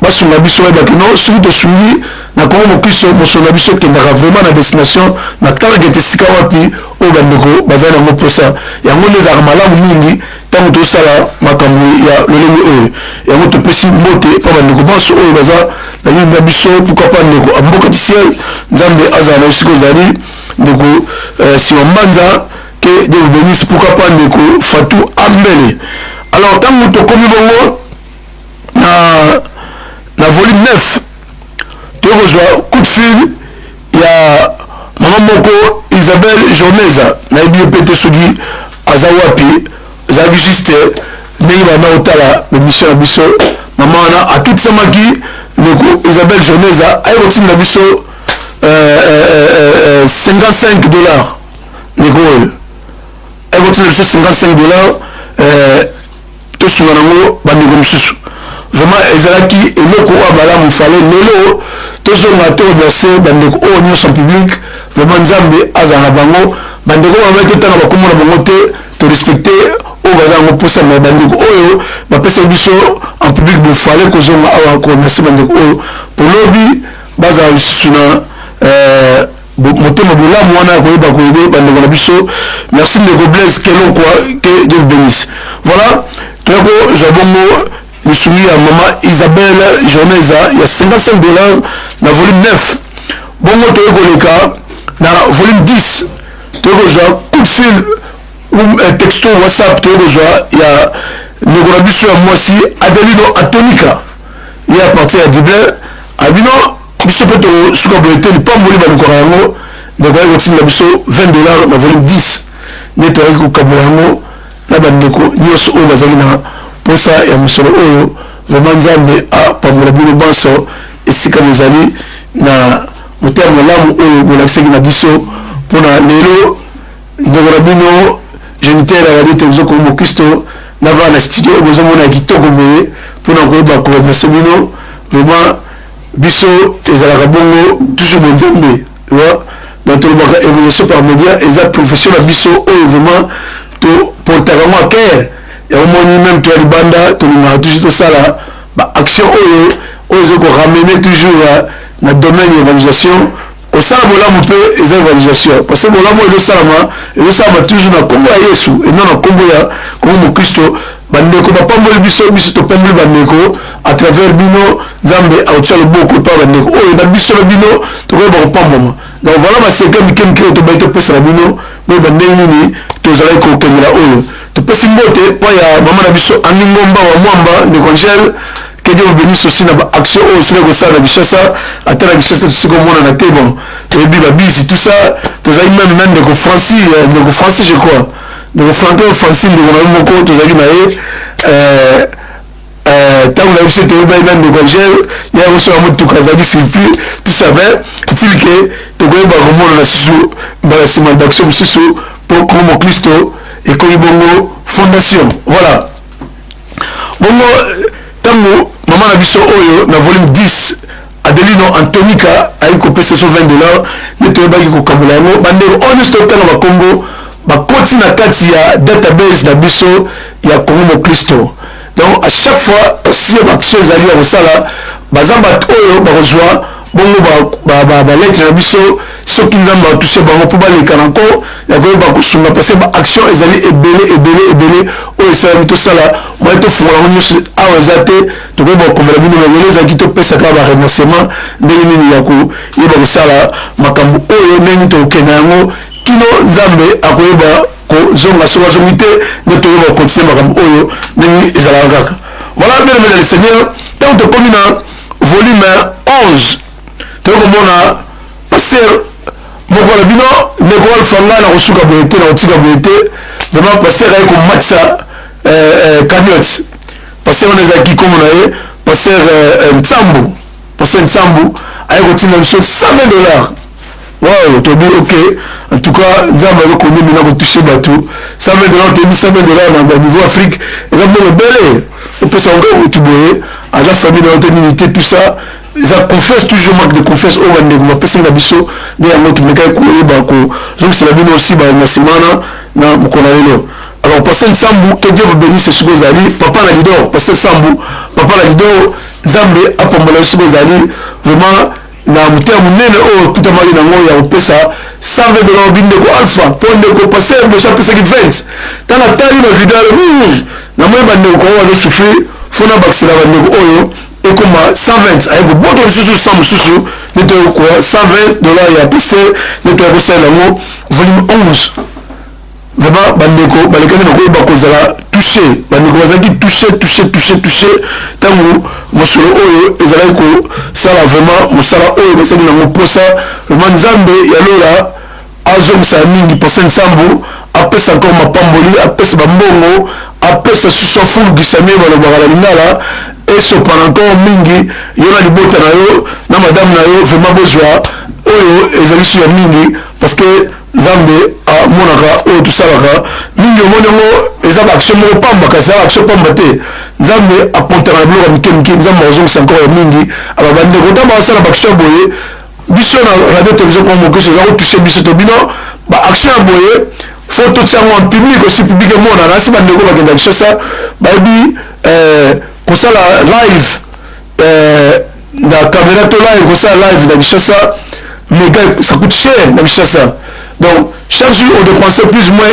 basunga biso bayebaki non soki tosungi na kongo mokristo bosolo na biso ekendaka vraiment na destination na target esika wapi oyo bandeko bazali nango mposa yango nde ezalaka malamu mingi ntango tosala makambo ya lolenge oyo yango topesi mbote mpa bandeko banso oyo baza na lini na biso pourquoi pas ndeko amboka du ciel nzambe azala na esika ozali ndeko nsima mbanza ke Dieu vous bénisse pourquoi pas ndeko Fatou Ambele. Alors ntango tokomi bongo na volume 9 tokozwa coup de fil ya mama moko Isabelle Joneza nayebi ye mpe te soki aza wapi ezalaki juste ndenge banda kotala bemission na biso mama wana atutisamaki ndeko Isabelle Joneza aye kotinda biso $55 ndeko oyo aye kotinda biso $55 tosunga nango bandeko mosusu vraiment ezalaki eloko oyo malamu fale lelo tozonga to remercier bandeko oyo nyonso en public vraiment nzambe azala na bango bandeko bamai totanga bakombo na bango te torespecte oyo baza yango mposa na bandeko oyo bapesaki biso en public bofale kozonga awa koremercier bandeko oyo polobi bazala lisusu na motema bolamu wana koyeba koyede bandeko na biso merci ndeko Blaise Kelokwa que Dieu bénisse voilà toyako zwa bongo misuni ya mama Isabelle Joneza ya $55 na volume 9 bongo toye koleka na volume 10 toye kozwa coup de fil texto WhatsApp toye kozwa ya ndeko na biso ya mwasi Adelino Antonika ye a partir ya Dible abino biso mpe tosuka boye te lipamboli balukaka yango ndeko aye kotinda biso $20 na volume 10 nde toyaki kokabola yango na bandeko nyonso oyo bazali na posa ya mosolo oyo vraiment nzambe apambola bino banso esika bozali na motema malamu oyo bolakisaki na biso mpona lelo ndeko na bino géniteur ya radio télévision kongo mokristo nava na studio oyo bozomona ya kitoko boye mpona koyeba koremercie bino vraiment biso ezalaka bongo toujours bonzambe na tolobaka évolution par média eza profession na biso oyo vraiment toportaka yango a cœur yango moni même toya libanda tolingaka toujours tosala baaction oyo eza koramene toujours na domaine ya évangelisation osala bolamu mpe eza évangelisation parce que bolamu ezosalama toujours na nkombo ya yesu ena na nkombo ya kongo mokristo bandeko bapamboli biso topamboli bandeko à travers bino nzambe aotya loboko epa bandeko oyo na biso na bino tokoyeba kopambama donc voilà baseke mike mike oyo tobai topesaka bino boyeba ndenge nini tozalaki kokengela oyo topesi mbote mpo ya mama na biso Angingomba wa Mwamba ndeko Angel que Dieu vous bénisse aussi na action oyo osili kosala na Kinshasa ata na Kinshasa tosili komona na te bon toyebi babisi tout ça tozali même na ndeko Francis je crois ndeko Franco Francis ndeko na moko tozalaki na ye ntango na biso toyebaki na ndeko Angel ya kosola motuka azalaki surpris tout ça mais est-il que tokoyeba komona na susu mbala nsima d'action mosusu mpo kongo mokristo ekomi bongo fondation voilà bongo ntango mama na biso oyo na volume 10 Adelino Antonika ayi kopesa so $20 nde toyebaki kokabola yango bandeko oyo nyonso totanga bakombo bakoti na kati ya database na biso ya kongo mokristo donc à chaque fois si baction ezali ya kosala baza bato oyo bakozwa bongo balettre na biso soki nzambe atouche bango mpo baleka nanko ya koyeba kosunga parce baaction ezali ebele oyo esalami tosala moye tofungola yango nyonso awa eza te tokoyeba kokombela bino lelo ezalaki topesa kaka baremerciement ndenge nini ya koyeba kosala makambo oyo ndenge tokokenda yango kino nzambe akoyeba kozonga soki azongi te nde toyeba kokontinue makambo oyo ndenge ezalaka kaka voilà bien aimé le Seigneur ntango tokomi na volume 11 tokomona pasteur mokola bino ndeko Alpha nga na kosuka boye te na kotika boye te vraiment pasteur aye komatisa cagnotte pasteur wana ezalaki kombo na ye pasteur Nsambu aye kotinda biso $120. Wow, tobi ok. En tout cas, Nzambe akokonde mina kotoucher bateau. $120 tobi $120 na niveau Afrique. Et ça me belle. On peut s'engager au Tuboé. À la famille dans notre unité tout ça. Ça confesse toujours manque de confiance au Rwanda. On va passer la biso. Né à notre méga courir bako. Donc c'est la bien aussi bah na semana na mukonalelo. Alors passer Nsambu que Dieu vous bénisse sur vos alliés. Papa la leader, passer Nsambu. Papa la leader. Nzambe apambola sur vos alliés. Vraiment na mutia munene o kutamali na ngo ya opesa $120 bindeko Alpha ponde ko passer de ça pesa ki 20 dans la taille na vidal rouge na moye bande ko wa souffrir fona baxela bande ko oyo et comme 120 avec boto susu 100 susu ne to ko $120 ya peste ne to ko sala ngo volume 11 vraiment bande ko balekane ko ba ko zala toucher bande ko bazaki toucher tangu mosolo oyo ezalaki kosala vraiment mosala oyo basali nango mposa vraiment Nzambe ya lola azongisa mingi pase Nsambu apesa encore mapamboli apesa bambongo apesa susu afulugisami balobaka na lingala esopana encore mingi yo na libota na yo na madame na yo vraiment bozwa oyo ezali su ya mingi parce que Nzambe amonaka oyo tosalaka mingi omoni yango eza baaction moko pamba kasi eza baaction pamba te Nzambe akontaka na biloko mike Nzambe azongisa encore ya mingi ababandeko ntango basala baaction ya boye biso na radio télévision comme mokristo eza kotouche biso to bino baaction ya boye fo totia yango en public aussi public emona nasi bandeko bakenda Kinshasa bayebi kosala live na caméra to live kosala live na Kinshasa mais gars ça coûte cher na Kinshasa. Donc, chaque jour, on dépensait plus ou moins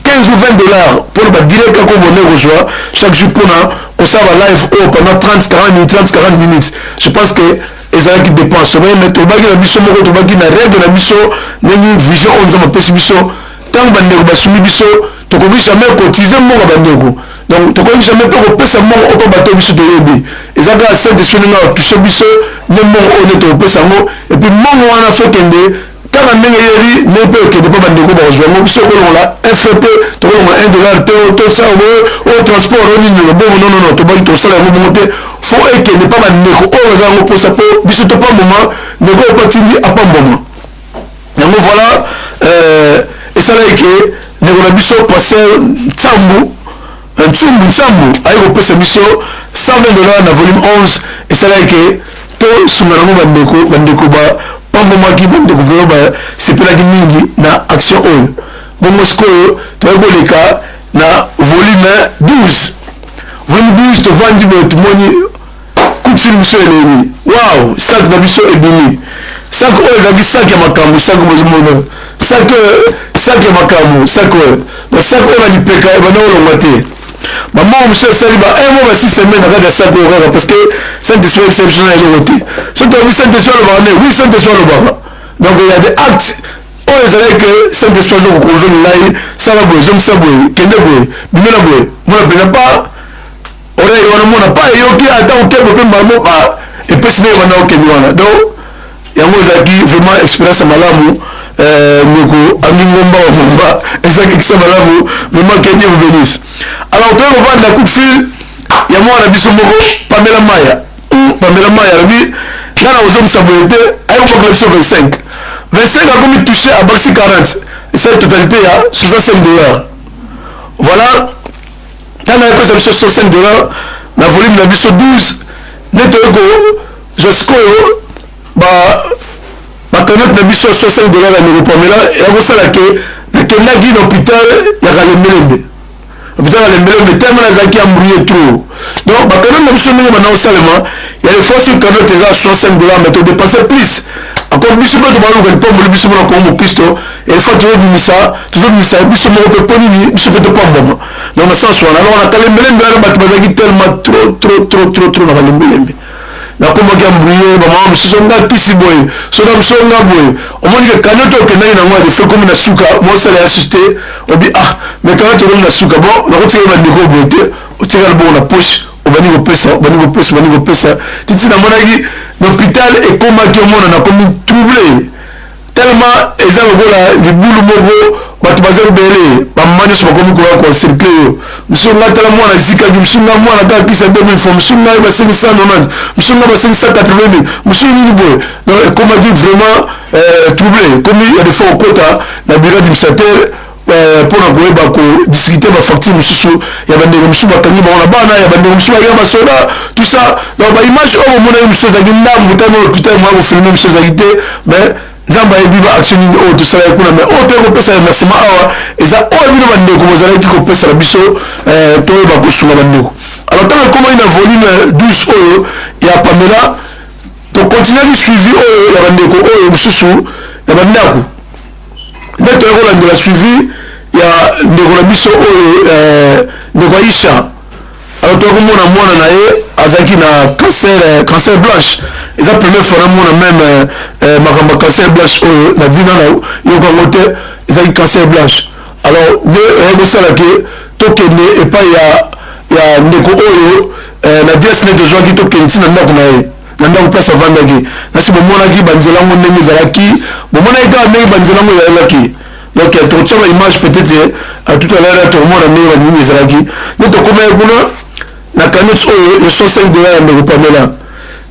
15 ou $20 pour le direct comme on est rejoint. Chaque jour, on s'en va live pendant 30-40 minutes. Je pense que les gens qui dépensent, mais tu vas gagner la mission, tu vas gagner la règle de la mission, une vision, on va passer mission. Tant que tu vas soumis mission, tu ne peux jamais cotiser mon bandego. Donc, tu ne peux jamais passer mon auto bateau mission de l'ébé. Et ça, c'est des soins qui touchent mission, ne mon honnête au passer mon, et puis mon on a fait qu'un kaka ndenge yeri ne pe okende mpo bandeko bazwyango biso kolongola FP tokolongola $1 te tosala o transport onini lobongo nonono tobaki tosala yango bongo te fo ekende mpa bandeko oyo baza yango mposa mpo biso topamboma ndeko oyo patindi apamboma yango voilà esalaki ke ndeko na biso pasteur Nsambu ayi kopesa biso $120 na volume 11 esalaki ke tosunga nango bandeko pambomaki bandeko vraimen basepelaki mingi na action oyo bongo sikoyo toyaki koleka na volume 12 tovandi boye tomoni coup de fil biso eleli wow sak na biso ebimi sak oyo ezalaki sak ya makambo sak bozomona sak ya makambo sak oyo donc sak oyo na lipeka ebanda kolongwa te maman monsieur esali ba un mois 6 semaines na kati ya sak oyo kaka parce que Saint-Esprit ebisa biso na eloko te soki toyebi Saint-Esprit alobaka ne oui Saint-Esprit alobaka donc il y a des actes oyo ezalaki ke Saint-Esprit azo kokonjoli ngai sala boye zongisa boye kende boye bimela boye mona mpenza mpa oreille wana mona mpa eyoki ata okembo mpe mbamo mpa epesi nde ebanda okende wana donc yango ezalaki vraiment expérience ya malamu ndeko angi ngomba wa momba ezalaki ekisa malamu vraiment que Dieu vous bénisse. Alors toyei kovanda coup de fil ya mwana biso moko Pamela Maya alobi nga na kozongisa boye te ayi kobakela biso 25 akomi touché abakisi 40 esali totalité ya $65. Voilà ntango ayekasa biso $65 na volume na biso 12 nde toyei kozwa sikoyo bakanote na biso $60 ya ndeko Pamela yakosala ke nakendaki na hôpital ya Kalembelembe hôpital ya Kalembelembe tellement nazalaki embrouillé trop donc bakanote na biso ndenge banda kosalema ya des fois sur kanote eza $65 mais todépense plus akomi biso mpe tobaluka lipamboli biso mona kongo mokristo et fois tozobimisa biso moko mpe mpo nini biso mpe topambama donc na sens wana alors na Kalembelembe wana bato bazalaki tellement trop na Kalembelembe nakomaki embrouillé bamama mosusu nga pisi boye soda mosusu nga boye omoni ke kanote okendaki nango ya defo komi na suka mosala ya susi te obi mais kanote okomi na suka bon nakotikaki bandeko boye te otikaki bongo na poche obandi baniko pesa titi na monaki l'hôpital ekomaki omona na komi troublé tellement eza lokola libulu moko bato baza ebele bamama nyonso bakomi koya koencercle yo mosu nga tala mwana esikaki mosu nga mwana kaka kisa 2000 fois mosu nga basengi 190 mosu nga basengi 180 mosu nini boye donc ekomaki vraiment troublé komi ya des fois okota na bureau administrateur mpona koyeba kodiscuter bafacture mosusu ya bandeko mosusu bakangi bango na bana ya bandeko mosusu bakangi basoda tout ça donc baimage oyo omona ye mosusu ezalaki ndambu tano hôpital mwa kofilme mosusu ezalaki te mais nzambe ayebi baaction nini oyo tosalaki kuna mais oyo toyei kopesa remerciement awa eza oyo bino bandeko bozalaki kopesa na biso toyeba kosunga bandeko alors ntango ekomaki na volume 12 oyo ya Pamela tokontinuaki suivi oyo ya bandeko oyo mosusu ya bandako nde toyei kolandela suivi ya ndeko na biso oyo ndeko Aisha alors toyei komona mwana na ye azalaki na cancer blanche eza première fois na mona même makambo ya cancer blanche oyo na vi nana yokango te ezalaki cancer blanche alors nde oyei kosalaki tokende epai ya ndeko oyo na DSN tozwaki tokende ntina ndako na ye na ndako place avandaki nasi bomonaki banzela yango ndenge ezalaki bomonaki kaka ndenge banzela yango ezalaki donc tokotia baimage peut-être tout à l'heure tokomona ndenge banini ezalaki nde tokomaki kuna na cagnotte oyo ya 105 dollars ya ndeko Pamela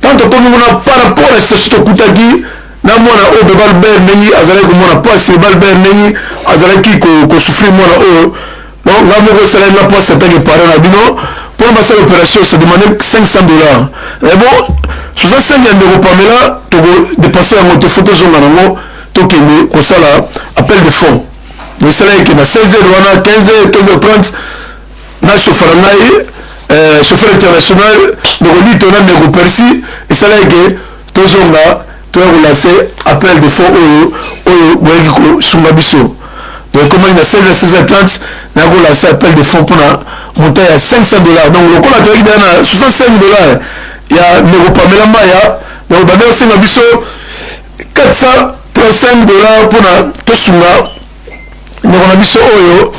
tant tokomi kuna par rapport à situation tokutaki na mwana oyo beba Albert ndenge azalaki komona mpasi beba Albert ndenge azalaki kosouffrir mwana oyo donc nga moko esalaki nga mpasi atake parent na bino mpona basala opération se demande 500 dollars mais bon 65 ya ndeko Pamela tokodepense yango te fo tozonga nango tokende kosala appel de fonds donc esalaki na 16h wana 15h30 na chauffeur na ngai chauffeur international ndeko lito na ndeko Persi esalaki ke tozonga toya kolance appel de fonds oyo boyaki kosunga biso donc ekomaki na 16h30 naya kolance appel de fonds mpona montant ya 500 dollars donc lokola toyaki daya na 65 dollars ya ndeko Pamela Maya donc bande osenga biso 435 dollars mpona tosunga ndeko na biso oyo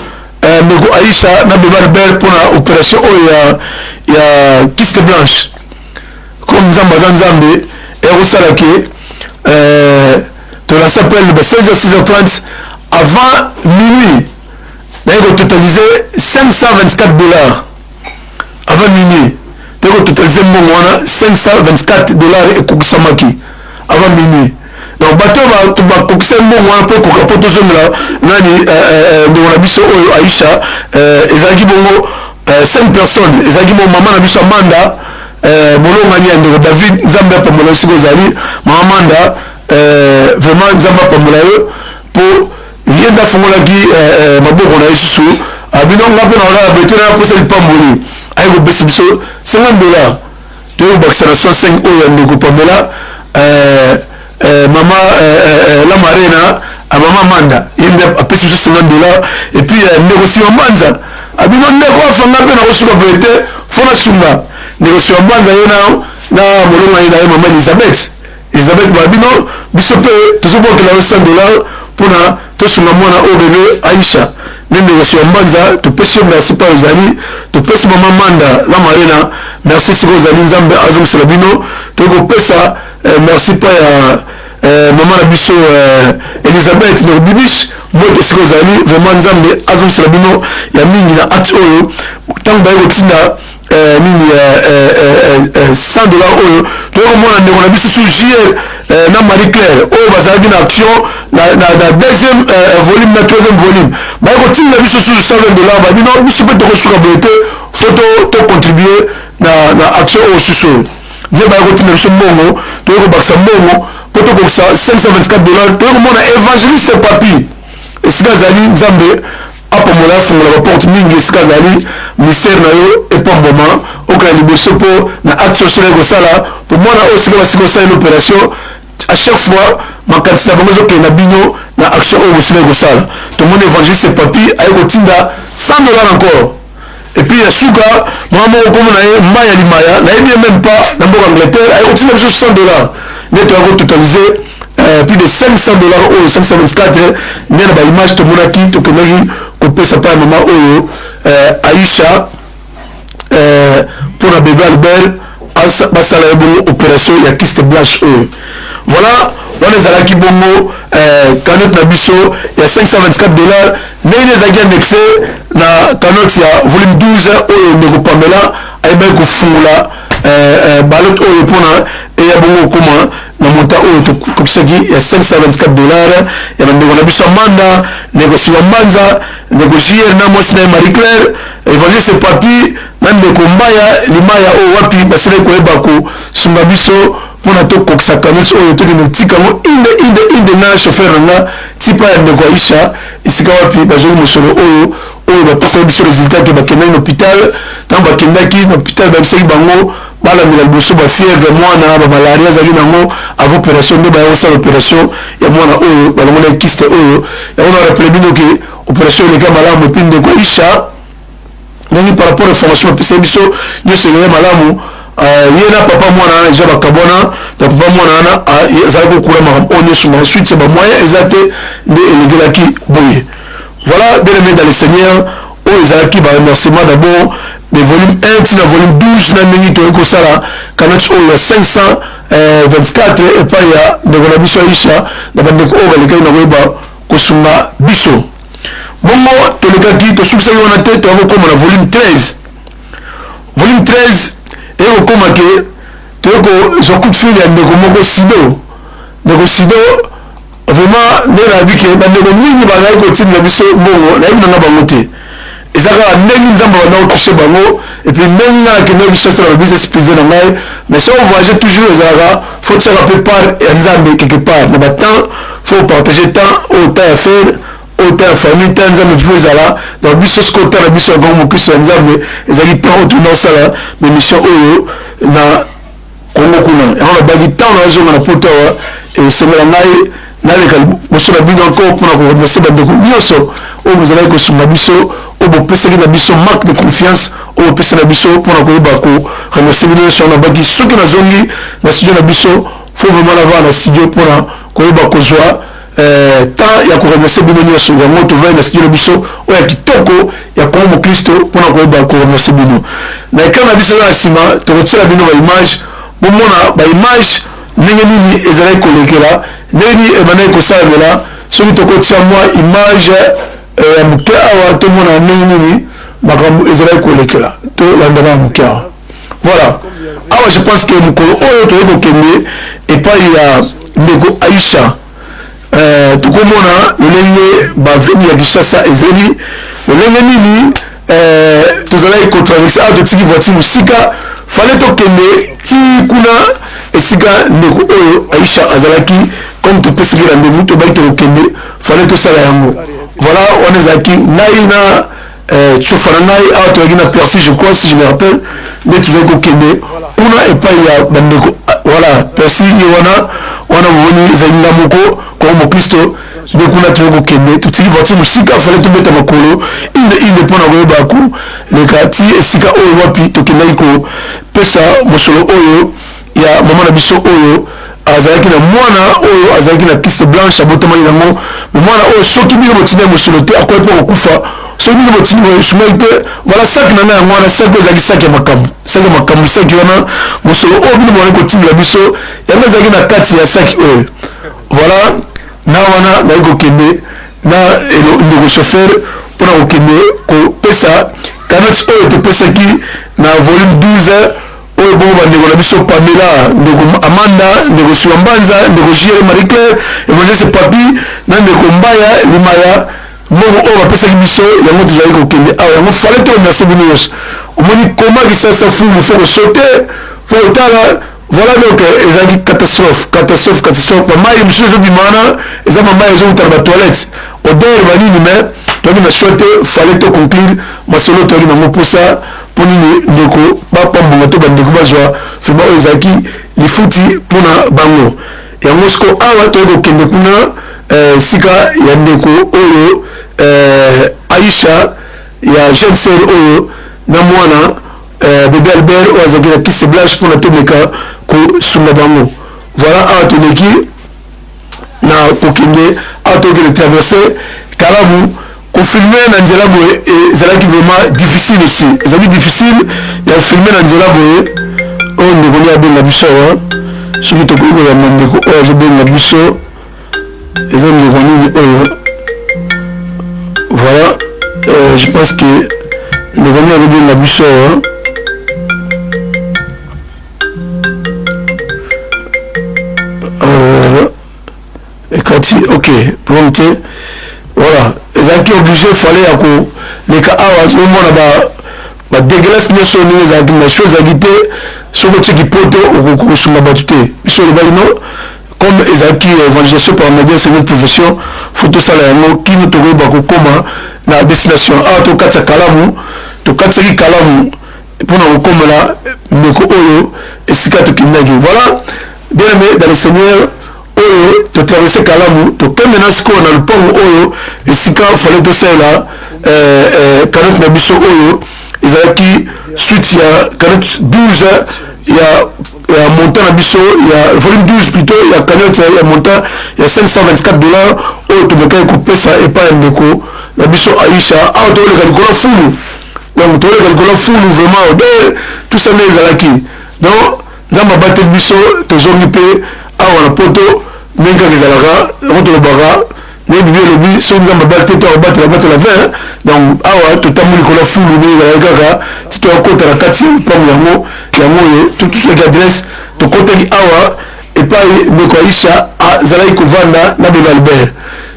ndeko Aisha na beba Albert mpona opération oyo ya kiste blanche comme nzambe aza nzambe ekosalaki tolance appel ba 16h30 avant minuit naye kototalize 524 dollars avant minuit toye kototalize mbongo wana 524 dollars ekokisamaki avant minuit donc bato bakokisa mbongo wana mpo ekoka mpo tozongela nani ndeko na biso oyo Aisha ezalaki bongo 5 personnes ezalaki bongo mama na biso Amanda molongani ya ndeko David nzambe apambola esika ozali mama Amanda vraiment nzambe apambola yo mpo ye nde afungolaki maboko na ye susu abino nga mpe na olala betena aposa lipamboli aye kobesa biso 50 dollars toye kobakisa na 65 oyo ya ndeko Pamela mama la marena mama Amanda ye nde apesi biso 50 dollars et puis ndeko Sima Mbanza abino ndeko afanga mpe na kosuka boye te fo nasunga ndeko Sima Mbanza ye na molongani na ye mama Elizabeth babino biso mpe tozobokela yo 100 dollars mpona tosunga mwana oyo bebe Aisha nde ndeko Sima Mbanza topesi yo merci mpa ozali topesi mama Manda la marena merci sika ozali nzambe azongisela bino toyi kopesa merci mpa ya mama na biso Elizabeth ndeko Bibish mbote sika ozali vraiment nzambe azongisela bino ya mingi na acte oyo ntango baye kotinda nini 100 dollars oyo toyei komona ndeko na biso su JL na Marie Claire oyo bazalaki na action na deuxième volume na troisième volume baye kotinda biso su 120 dollars babino biso mpe tokosuka boye te fo tocontribue na action oyo susu oyo ye baye kotinda biso mbongo toyei kobakisa mbongo mpo tokokisa 524 dollars toyei komona évangéliste Papi esika azali nzambe apambola afungola baporte mingi esika azali ministère na yo epamboma okala liboso mpo na acte osala ekosala mpo mwana oyo sika basika osala l'opération à chaque fois makanisi na bango ezokende na bino na action oyo bosila ekosala tomoni évangéliste Papi aye kotinda 100 dollars encore et puis ya suka mwana moko komo na ye Mbaya Limaya nayebi ye même pas na mboka Angleterre aye kotinda biso 100 dollars nde toya kototalize plus de 500 dollars oyo 524 nde na baimage tomonaki tokendaki kopesa mpa ya mama oyo Aisha mpona bebe Albert basala bongo opération ya kyste blanche eux. Voilà, on est à la kibongo canotte na biso ya $524 ndenge ezalaki annexe na canotte ya volume 12 oyo ndeko Pamela ayebaki kofungula balote oyo mpona eya bongo okoma na monta oyo tokokisaki ya $524 ya bandeko na biso Amanda, ndeko Siwa Mbanza, ndeko JR na mwasi na Marie Claire, Evangeliste Papi na ndeko Mbaya Limaya oyo wapi basilaki koyeba kosunga biso mpona tokokisa canotte oyo tokende tika yango inde na chauffeur nanga tipa ya ndeko Aisha esika wapi bazwaki mosolo oyo bapesaki biso résultat ke bakendaki na hôpital ntango bakendaki na hôpital babisaki bango balandela liboso bafièvre mwana bamalaria azalaki nango avant opération nde baya kosala opération ya mwana oyo balongonaki kyste oyo yango na rappele bino ke opération eleka malamu epuis ndeko Aisha ndenge par rapport information bapesaki biso nyonso eleka malamu ye na papa mwana wana eza bakabwana na papa mwana wana azalaki kokula makambo oyo nyonso na suite bamoyen eza te nde elekelaki boye. Voilà, bien aimé dans le Seigneur, oyo ezalaki baremerciement d'abord de volume 1 tina volume 12 na ndenge toyei kosala canotte oyo ya 524 epai ya ndeko na biso Aisha na bandeko oyo balekaki na koyeba kosunga biso. Bongo tolekaki tosukisaki wana te toyaki kokoma na volume 13. Volume 13 ekokoma ke toyei kozwa coup de fil ya ndeko moko Sido. Ndeko Sido vraiment ndenge nayebi ke bandeko mingi bazalaki kotinda biso mbongo nayebi nanga bango te eza kaka ndenge nzambe banda kotushe bango epuis ndenge nga nakendaki kosala babusiness privé na ngai mais so voyage toujours ezalaka faut tiaka mpe part ya nzambe quelque part na batemps faut partager temps oyo temps ya faire oyo temps ya famille temps ya nzambe mpo ezala donc biso soki ota na biso yango mokristo ya nzambe ezalaki temps oyo tona osala bamission oyo na kongo kuna yango nabaki temps nazonga na poto awa esengela ngai naleka liboso na bino encore mpona koremercie bandeko nyonso oyo bozalaki kosunga biso oyo bopesaki na biso marque de confiance oyo bopesa na biso mpona koyeba koremercie bino nyonso nabaki soki nazongi na studio na biso faut vraiment navaa na studio mpona koyeba kozwa temps ya koremercie bino nyonso yango tovai na studio na biso oyo ya kitoko ya kongo mokristo mpona koyeba koremercie bino na ekran na biso na nsima tokotiela bino baimage bomona baimage ndenge nini ezalaki kolekela ndenge nini ebandaki kosalamela soki tokotia mwa image ya moke awa tomona ndenge nini makambo ezalaki kolekela tolandana ya moke awa. Voilà, awa je pense que mokolo oyo toyei kokende epai ya ndeko Aisha tokomona lolenge baveni ya Kinshasa ezeli lolenge nini tozalaki kotraverse awa totiki voiture mosika fale tokende ti kuna esika ndeko oyo Aisha azalaki comme topesaki rendez-vous tobaki tokokende fale tosala yango. Voilà, wana ezalaki ngai na tsofa na ngai awa toyaki na Percy je crois si je me rappelle nde tozalaki kokende kuna epai ya bandeko. Voilà, Percy ye wana momoni ezali nga moko kongo mokristo nde kuna toyaki kokende totiki voiture mosika fale tobeta makolo inde mpona koyeba koleka ti esika oyo wapi tokendaki kopesa mosolo oyo ya mama na biso oyo azalaki na mwana oyo azalaki na kyste blanche abotamaki nango me mwana oyo soki bino botinda mosolo te akoki mpo kokufa soki bino bosunaki te voilà saki na ngai yango wana saki oyo ezalaki saki ya makambo saki wana mosolo oyo bino bozali kotindela biso yango ezalaki na kati ya saki oyo. Voilà, na wana nayaki kokende na ndeko chauffeur mpona kokende kopesa canotte oyo topesaki na volume 12 oyo bongo bandeko na biso Pamela, ndeko Amanda, ndeko Siwa Mbanza, ndeko JR Marie Claire, Evangeliste Papi na ndeko Mbaya Limaya mbongo oyo bapesaki biso yango tozalaki kokende awa yango fale to remercie bino nyonso omoni koma kisasa fumu fo kosote fo kotala. Voilà, donc ezalaki catastrophe bamai mosusu ezobimana eza mamai ezokutana batoilette odeur banini mais toyaki na choix te fale to conclure masolo toyaki nango mposa mpo nini ndeko bapambonga to bandeko bazwa vraimen oyo ezalaki lifuti mpona bango yango siko awa toyaki kokende kuna sika ya ndeko oyo Aisha ya jeune sœur oyo na mwana bébé Albert oyo azalaki na kyste blanche mpona toleka kosunga bango. Voilà, awa toleki na kokende awa tokende traverse kalamu filmer dans nzela boye ezalaki vraiment difficile aussi ezalaki difficile ya filmer dans nzela boye oyo ndeko nde abenga biso awa soki tokoki koyamba ndeko oyo azobenga biso eza ndeko nini oyo voilà je pense que ndeko nde azobenga biso awa ekati ok promte voilà ezalaki obligé fallait ya koleka awa tomona badégueulasse nyonso ndenge ezalaki na chose ezalaki te soki otieki poto okosunga bato te biso olobaki no comme ezalaki évangelisation par média c'est une profession faut tosala yango kino tokoyeba kokóma na destination awa tokatisa kalamu tokatisaki kalamu mpona kokomela ndeko oyo esika tokendaki voilà bien aimé dans le Seigneur oyo totraverse kalamu tokende na sikoyo na lupango oyo esika fallait tosalela kanote na biso oyo ezalaki suite ya kanote 12 ya montant na biso ya volume 12 plutôt ya kanote ya montant ya $524 oyo tomekaki kopesa epai ya ndeko na biso Aisha awa toleka likolo fulu donc toleka likolo fulu vraiment de tout ça nde ezalaki donc nzambe abateli biso tozongi mpe awa na poto ndenge kaka ezalaka yango tolobaka ndenge bibi elobi soki nzambe abali te to akobatela 20 donc awa totambo likolo fulu ndenge ezalaki kaka ti toyakota na kati ya lupango yango oyo totusolaki adresse tokotaki awa epai ndeko Aisha azalaki kovanda na bebe Albert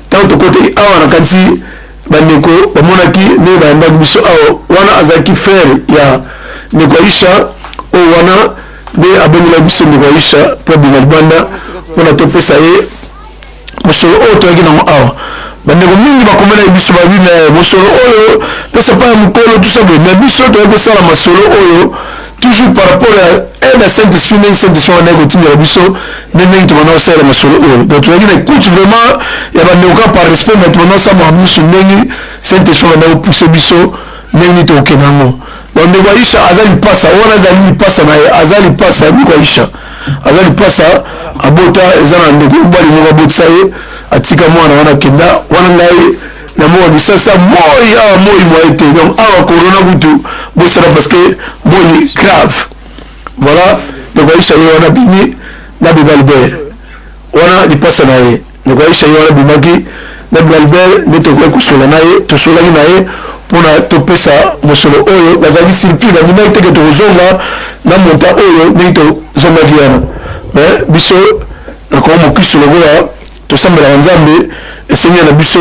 ntango tokotaki awa na kati bandeko bamonaki ndenge bayambaki biso awa wana azalaki frère ya ndeko Aisha oyo wana nde abengela biso ndeko Aisha mpo abima libanda mpona topesa ye mosolo oyo toyaki nango awa bandeko mingi bakomela biso babi na mosolo oyo pesa pa ya mokolo tusaboye me biso toyaki kosala masolo oyo toujours par rapport à un Saint-Esprit ndenge Saint-Esprit wana kotindela biso ndenge tobanda kosala masolo oyo donc toyaki na écoute vraiment ya bandeko kaka par respect mais tobanda kosala nyonso ndenge Saint-Esprit banda kopousse biso ndenge tokokende yango donc ndeko Aisha aza lipasa wana azali lipasa na ye aza lipasa ndeko Aisha aza lipasa abota eza na ndeko mobali moko abotisa ye atika mwana wana kenda wana ngai na moka kisasa moi awa moi moye te donc awa corona kutu bosala parce que moi grave voilà ndeko Aisha ye wana bimi na bebe Albert wana lipasa na ye ndeko Aisha ye wana bimaki na bebe Albert nde tokoki kosola na ye tosolaki na ye mpona topesa mosolo oyo bazalaki surpris bandimaki teke tokozonga na monta oyo ndenge tozongaki wana mais biso nakongo mokristo lokola tosambelaka nzambe esengeli na biso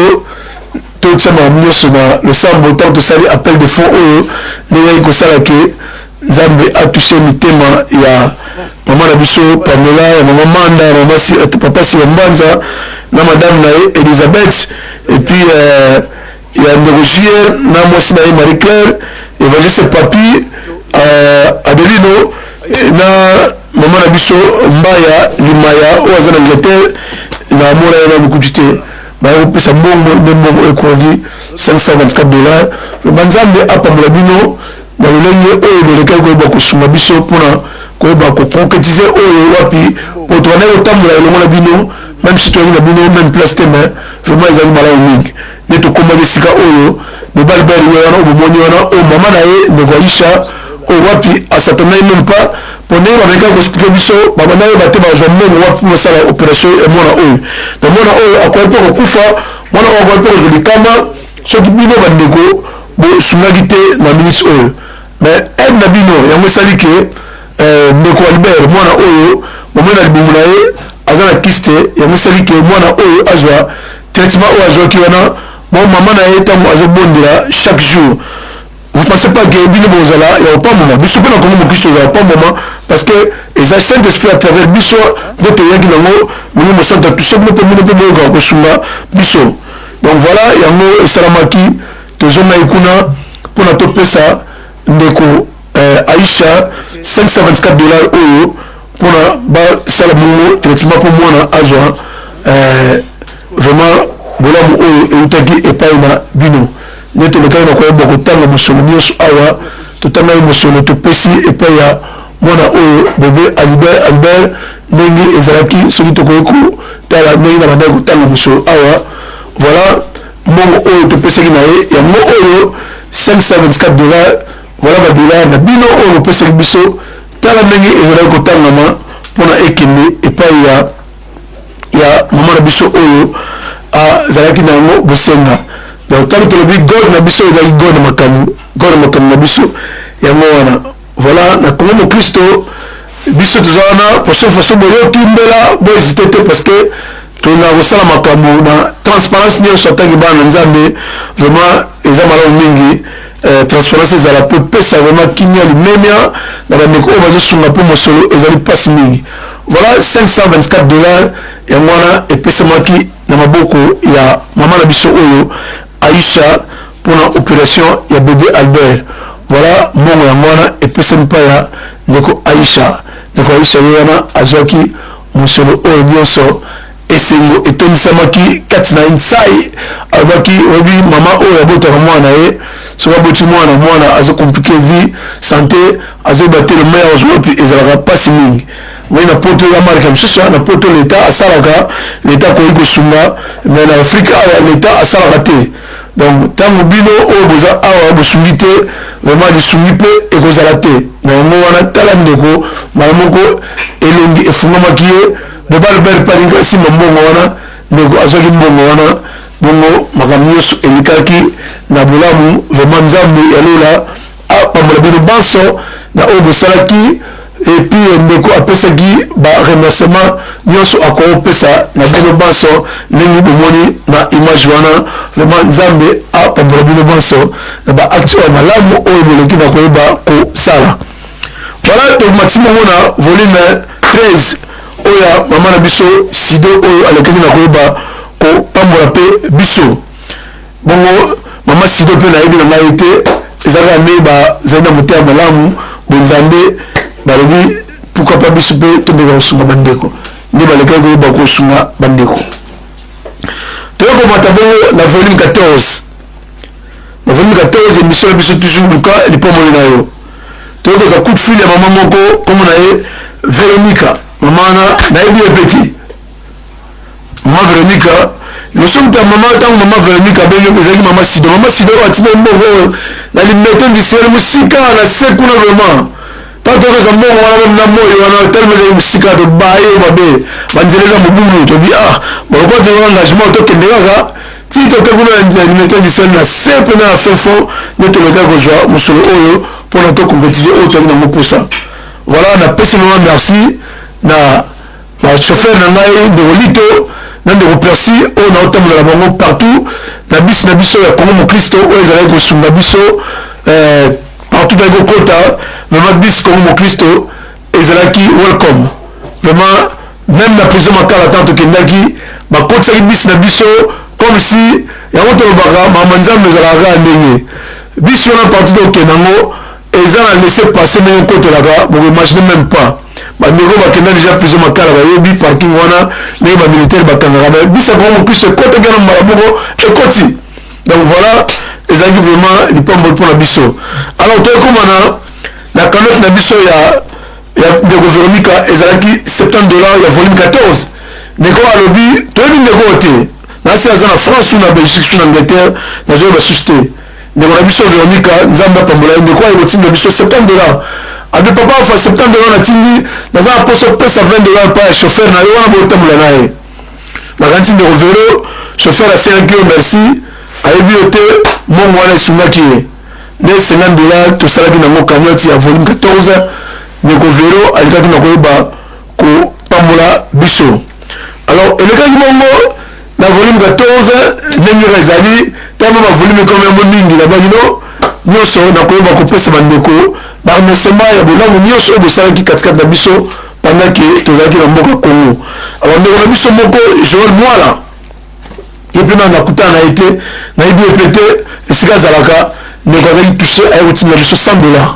tosambaka nyonso na losambo ntango tosali appel de fond oyo ndenge yaki kosala ke nzambe atouche mitema ya mama na biso Pamela ya mama Manda ya mama papa Siwa Mbanza na madame na ye Elisabeth et puis ya ndeko JR na mwasi na ye Marie Claire Evangeliste Papi Adelino na mama na biso Mbaya Limaya oyo aza na Angleterre na mona ye na bikutu te baya kopesa mbongo nde mbongo ekoki $524 vraimen nzambe apambola bino na lolenge oyo bolekaki koyeba kosunga biso mpona koyeba koconcrétiser oyo wapi po tokandaki kotambola elongo na bino même si toyaki na bino même place te mais vraiment ezali malamu mingi nde tokomaki esika oyo bebe Albert ye wana obomoni wana oyo mama na ye ndeko Aisha oyo wapi asatanai même pas po ndenge babengaki koexplike biso babanda oyeba te bazwa mbongo wapi basala opération ya mwana oyo na mwana oyo akoki mpe kokufa mwana oyo akoki mpe kozwa likama soki bino bandeko bosungaki te na minute oyo mais aide na bino yango esali ke ndeko Albert mwana oyo momoi na libongo na ye aza na kiste yango esali ke mwana oyo azwa traitement oyo azwaki wana mama na ye ntango azobondela chaque jour. Vous ne pensez pas que bino bozala ya opamoma biso mpona kongo mokristo ozala opamoma parce que eza Saint-Esprit à travers biso nde toyaki nango molimo mosantu atouche bino mpe bino mpe boyokaka kosunga biso donc voilà yango esalamaki tozongai kuna mpona topesa ndeko Aisha $524 oyo mpona basala bongo traitement mpo mwana azwa vraiment bolamu oyo eutaki epai na bino nde tolekaki na koyeba kotanga mosolo nyonso awa totangaki mosolo topesi epai ya mwana oyo bebe Albert ndenge ezalaki soki tokoki kotala ndenge na bandaki kotanga mosolo awa voilà mongo oyo topesaki na ye yango oyo 524 dollars voilà ba dollars na bino oyo bopesaki biso tala ndenge ezalaki kotangama mpona ekende epai ya mama na biso oyo azalaki na yango bosenga. Donc tant que le God na biso ezalaki God makambo na biso yango wana voilà na Kongo Kristo biso tozana prochaine fois boyo tumbela bo hésiter parce que tuna kosala makambo na transparence nyonso atangi bana nzambe vraiment eza malamu mingi transparence ezala pe pesa vraiment kinya limemia na bandeko oyo bazosunga mpo mosolo ezali mpasi mingi. Voilà 524 dollars yango wana epesamaki na maboko ya mama na biso oyo Aïcha pour l'opération ya bébé Albert. Voilà mon yango epesami pa ya ndeko Aïcha yana azwaki mosolo oyo nyonso esengo etonisamaki kati na insai alobaki obi mama oyo abotaka mwana ye soki aboti mwana azokomplike vie santé azobatele meilleur ozwapi ezalaka mpasi mingi moi na poto ya marke mosusu na poto l'état asalaka l'état koyi kosunga mais na afrique awa l'état asalaka te. Donc tango bino oyo boza awa bosungi te vraiment lisungi mpe ekozala te na yango wana tala ndeko mala moko elongi efungamaki ye bobal palinga simba mbongo wana ndeko azwaki mbongo wana bongo makambo nyonso elikaki na bolamu vraiment nzambe yalola apambola bino banso na oyo bosalaki epuis ndeko apesaki baremerciement nyonso akopesa na bino banso ndenge bomoni na image wana vraiment nzambe apambola bino banso na baacte oyo malamu oyo boleki na koyeba kosala. Voilà tomatimo ngona volume 13 oyo mama na biso Sido oyo alekaki na koyeba kopambola mpe biso bongo mama Sido mpe nayebi na ngai te ezalaka nde bazali na motema malamu bonzambe balobi pourquoi pas biso mpe tondeka kosunga bandeko nde balekaki koyeba kosunga bandeko. Toyokomata bongo na volume 14 na volume 14 émission na biso toujours luka lipomoli na yo toyokoza coup de fil ya mama moko kombo na ye Véronica mama wana nayebi ye peti mama Véronica liboso kuta mama ntango mama Véronica bengi ezalaki mama Sido oyo atina mbongo oyo na limete ndisiwele mosika na se kuna vraiment tokoza mbongo wana na moyo wana telema ezali mosika tobaye mabe banzela eza mobulu tobi balokwa te engagement tokende kaka ti toke kuna na limete ndisiwele na se mpena ya fefo nde toleka kozwa mosolo oyo mpona tocompétition oyo toyaki nango mposa. Voilà napesi mama merci na bachauffeur na ngai ndeko lito na ndeko persi oyo naotambola na bango partout na bisi na biso ya Kongo Kristo oyo ezalaki kosunga biso partout toyaki kokota vraiment bisi Kongo Kristo ezalaki welcome vraiment même na prison makala ntango tokendaki bakotisaki bisi na biso comme si yango tolobaka mama nzambe ezalaka ndenge bisi wana partout tokenda yango eza na laisser passer ndenge kotelaka bokoimagine même pas bandeko bakenda déjà prison makala bayebi parking wana ndenge bamilitaire bakangaka bisa Kongo Kristo ekotaki wana mbala moko ekoti. Donc voilà ezalaki vraiment lipamboli mpona biso. Alors toyekoma na canote na biso ya ndeko Véronica ezalaki 70 dollars ya volume 14 ndeko alobi toyebi ndeko te nasi aza na France ou na Belgique ou na Angleterre nazoyeba basusu te ndeko na biso Véronica nzambe apambola ye ndeko ayekotinda biso 70 dollars abi papa fa 70 dollars natindi naza na poso pesa 20 dollars pa ya chauffeur na yo wana botambola na ye nakanti ndeko Véro chauffeur asenaki yo merci ayebi yo te mbongo wana esungaki ye nde 50 dollars tosalaki nango cagnotte ya volume 14 ndeko Véro alikaki na koyeba kopambola biso. Alors elekaki bongo na volume 14 ndenge ezali tama ba volume comme yango mingi na bagino nyonso na koyeba kopesa bandeko baremerciement ya bolamu nyonso oyo bosalaki katikati na biso pendant ke tozalaki na mboka Congo. Alors ndeko na biso moko Joël Mwala ye mpe nakutana na ye te nayebi ye mpe te esika azalaka ndeko azalaki touché ayekotinda biso 100 dollars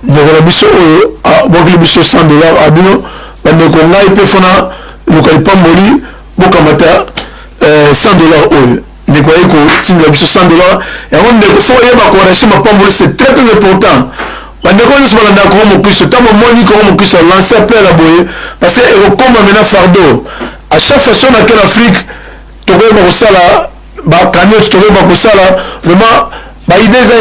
ndeko na biso oyo abwakeli biso 100 dollars abino bandeko ngai mpe fona luka lipamboli bokamata 100 dollars oyo ndeko ayi kotinda biso 100 dollars yango ndeko fo oyeba korache mapamboli c'est très très important bandeko nyonso balanda Kongo Kristo ntango omoni Kongo Kristo lance appel ya boye parce que ekokoma mena fardeau à chaque fois on akei na Afrique tokoyeba kosala cagnotte tokoki bakosala vraiment baidée eza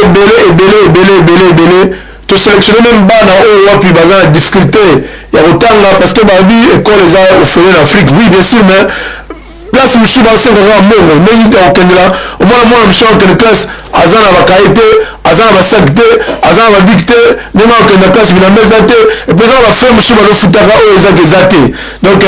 ebele tosélectionne même bana oyo wapi baza na difficulté ya kotanga parce que babi école eza ofele na Afrique, oui bien sûr, mais place mosusu basenga aza na mbongo ndenge akokendela omwana mwana mosusu akokende classe aza na bakaye te, aza na basak te, aza na babik te, ndenge akokenda classe bilamba eza te, epuis eza na bafrère mosusu bazofutaka oyo ezaka eza te. Donc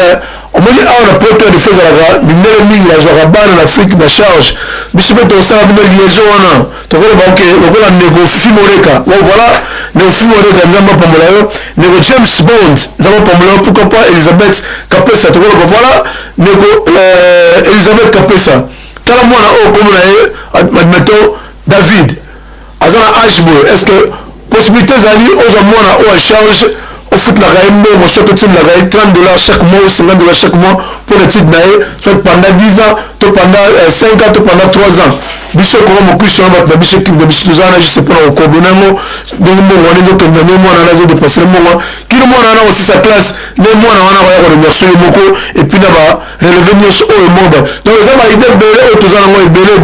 omoni awa na poto ya defo ezalaka mindele mingi nazwaka bana na Afrique na charge biso mpe tosala bino liaison wana tokoloba oke lokola ndeko fimoleka voilà ndeko fimoleka nzambe apambola yo, ndeko James Bond nzambe apambola yo, pourquoi pas Elisabeth Kapesa tokoloba voilà ndeko Elisabeth Kapesa tala mwana oyo kombo na ye admettons David aza na age boye, est ce que possibilité ezali ozwa mwana oyo a charge au foot la gagne bon soit que tu la gagne $30 chaque mois ou $50 chaque mois pour le titre nae soit pendant 10 ans to pendant 5 ans to pendant 3 ans biso ko mo kuisho ba na biso ki biso tuzana je sais pas ko bonamo ndenge mo wani do kenda mo mwana nazo de passer mo kilo mwana na aussi sa classe ne mwana wana ba ko remercier moko et puis na ba relever nyos o moba donc ça ba idée belé o tuzana mo belé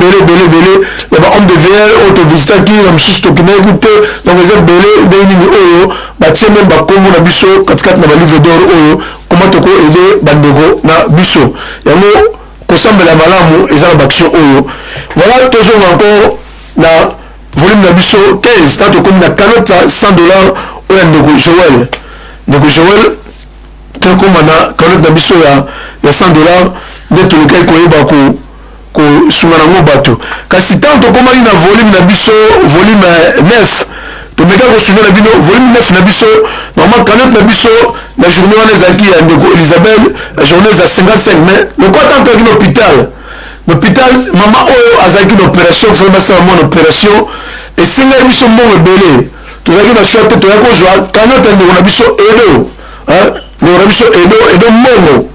ya ba homme de VR o to visiter ki na msusu to kina écouter donc ça belé de ni oyo ba tie même ba kombo na biso katikati na ba livre d'or oyo comment to ko aider bandego na biso yango kosambela malamu eza na baction oyo voilà toujours encore na volume na biso 15 tant comme na canotte $100 oyo ndeko Joël tant comme na canotte na biso ya $100 nde tolekaki koyeba ko sunga nango bato kasi tant tokomaki na volume na biso volume 9 tomeka kosunga na bino volume 9 na biso normalement canotte na biso la journée wana ezalaki ya ndeko Elisabeth la journée eza 55 mais lokwa tanto yaki na hôpital mama oyo azalaki na opération fo basala mwana opération esengaki biso mbongo ebele tozalaki na choix te toyaki kozwa canotte ya ndeko na biso ndeko na biso edo mbongo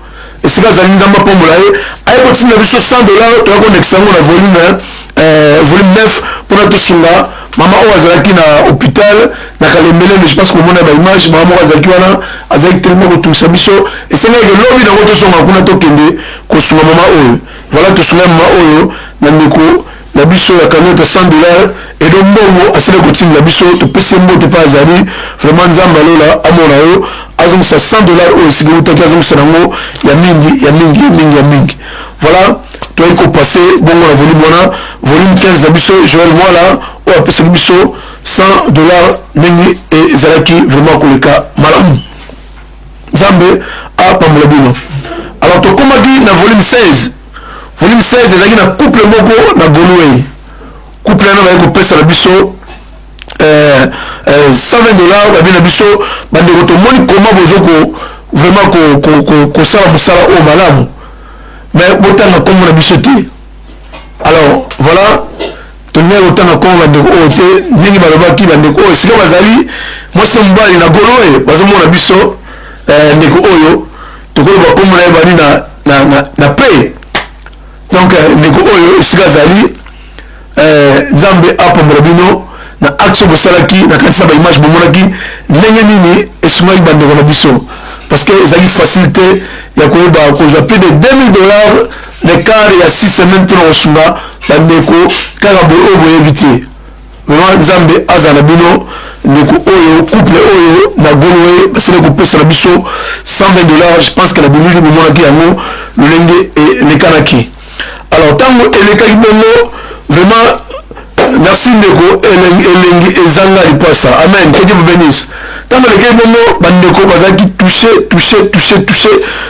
esika azali nzambe apombola ye aye kotinda biso $100 toyaki kondekisa yango na volume 9 mpona tosunga mama oyo azalaki na hôpital na Kalembele, mais je pense que mon image mama oyo azalaki wana azalaki tellement kotungisa biso esengaki lobi nango tosonga kuna tokende kosunga mama oyo voilà tosunga mama oyo na ndeko na biso ya canotte $100 edo mbongo asili kotinda biso topesi mbote mpe azali vraiment nzambe alola amona yo azongisa $100 oyo esika utaki azongisa nango ya mingi voilà toyei kopase bongo na volume wana volume 15 na biso Joël Mwala oyo apesaki biso $100 ndenge ezalaki vraiment koleka malamu nzambe apambola bino. Alors tokomaki na volume 16 ezalaki na couple moko na Golway couple wana baye kopesa na biso $120 babi na biso bandeko tomoni koma bozoko vraiment kosala mosala oyo malamu mais botanga kombo na biso te. Alors voilà tolingai kotanga kombo bandeko oyo te ndenge balobaki bandeko oyo esika bazali mwasi mobali na Golway bazomona biso ndeko oyo tokoloba kombo na ye bani na pe donc ndeko oyo esika azali nzambe apambola bino na action bosalaki na kanisa ba image bomonaki ndenge nini esungaki bandeko na biso parce que ezalaki facilité ya koyeba kozwa plus de $2000 l'écart ya 6 semaines mpona kosunga bandeko kaka boye oyo boyebi te vraiment nzambe aza na bino ndeko oyo couple oyo na Golway basili kopesa na biso $120. Je pense que na bimili bomonaki yango lolenge elekanaki. Alors ntango elekaki bongo vraiment merci ndeko elengi ezanga lipasa amen, que Dieu vous bénisse. Ntango elekaki bongo bandeko bazalaki touché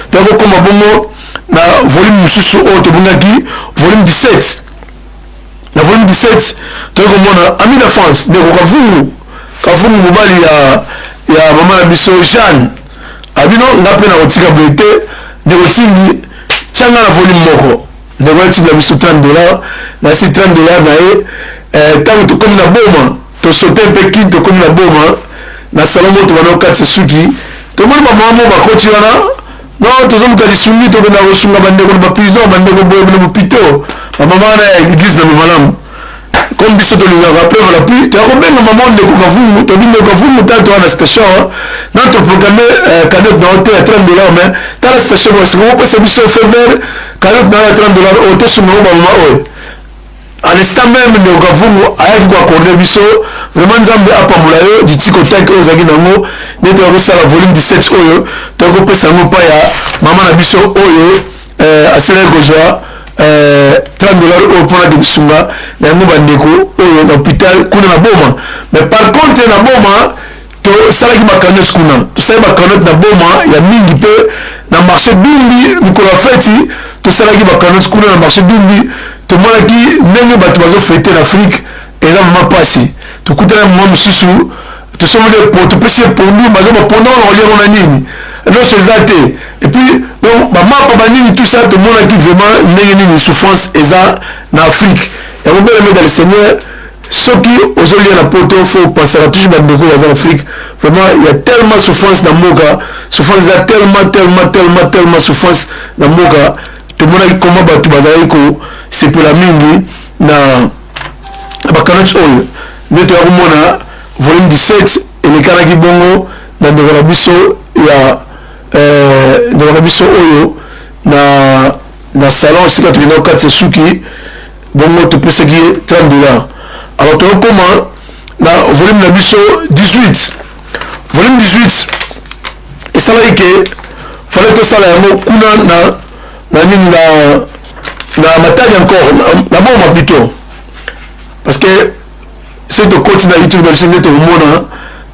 ntango koma bongo na volume mosusu oyo tobongaki volume 17 na volume 17 toyei komona ami na France ndeko kavungu mobali ya mama na biso Jeanne abino nga mpe na kotika boye te ndeko tindi tianga na volume moko ndeko etinda biso $30 na si $30 na ye ntango tokomi na boma tosote mpe kini tokomi na boma na salon moto bana okatisa suki tomoni bamama mo bakoti wana non tozomuka lisungi tokenda kosunga bandeko na baprison bandeko boye na bopito bamama wana ya église na malamu comme biso tolingaka preuve la pluie toyakobenga mama ndeko kavumu tobi ndeko kavumu tanto wana station na toprograme canotte na hotel ya $30 mais tala station bosika mopesa biso feu vert canotte na ya $30 oyo tosunga ngo bamama oyo à l'instant même de Gavungu ayaki ko accorder biso vraiment nzambe apambola yo ditiko tanke ozaki nango nete akosala volume 17 oyo tokopesa yango pa ya mama na biso oyo asilaki kozwa $30 oyo mpona de bisunga na yango bandeko oyo na hôpital kuna na boma. Mais par contre na boma tosalaki bakanote kuna tosali bakanote na boma ya mingi mpe na marché dumbi mikolo ya feti tosalaki bakanote kuna na marché dumbi tomonaki ndenge bato bazofete na afrique eza mama mpasi tokutana mama mosusu tosomoli topesi epondu baza baponda wana koliango na nini nyonso eza te epuis donc bamapa banini tout ça tomonaki vraiment ndenge nini souffrance eza na afrique yango beleme dans le seigneur soki ozolia na poto faut penser à toujours bandeko baza en afrique vraiment il y a tellement souffrance na mboka souffrance eza tellement souffrance na mboka tomonaki comment bato bazalaki kosepela mingi na bakanote oyo nde toya komona volume 17 elekanaki bongo na ndeko na biso ya ndeko na biso oyo na salon esika tokenda kokatisa suki bongo topesaki $30. Alors tokoma na volume na biso 18 volume 18 esalaki ke fallait tosala yango kuna na nini na matadi encore na boma plutôt parce que soki tokoti na youtube na biso nde tokomona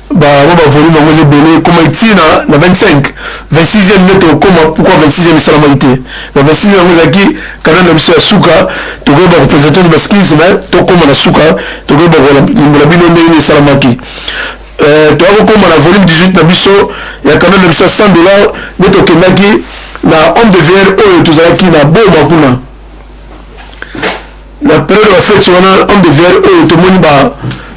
volume yango eza ebele ekoma etina na 26e nde tokoma pourquoi 26e esalamaki te na 26e yango ezalaki kana na biso ya suka tokoyeba kopresente na baskills mais tokoma na suka tokoyeba kolimbola bino ndenge nini esalamaki toya kokoma na volume 18 na biso ya kana na biso ya $100 nde tokendaki na homme de VR oyo tozalaki na boma kuna na période ya fete wana homme de VR oyo tomoni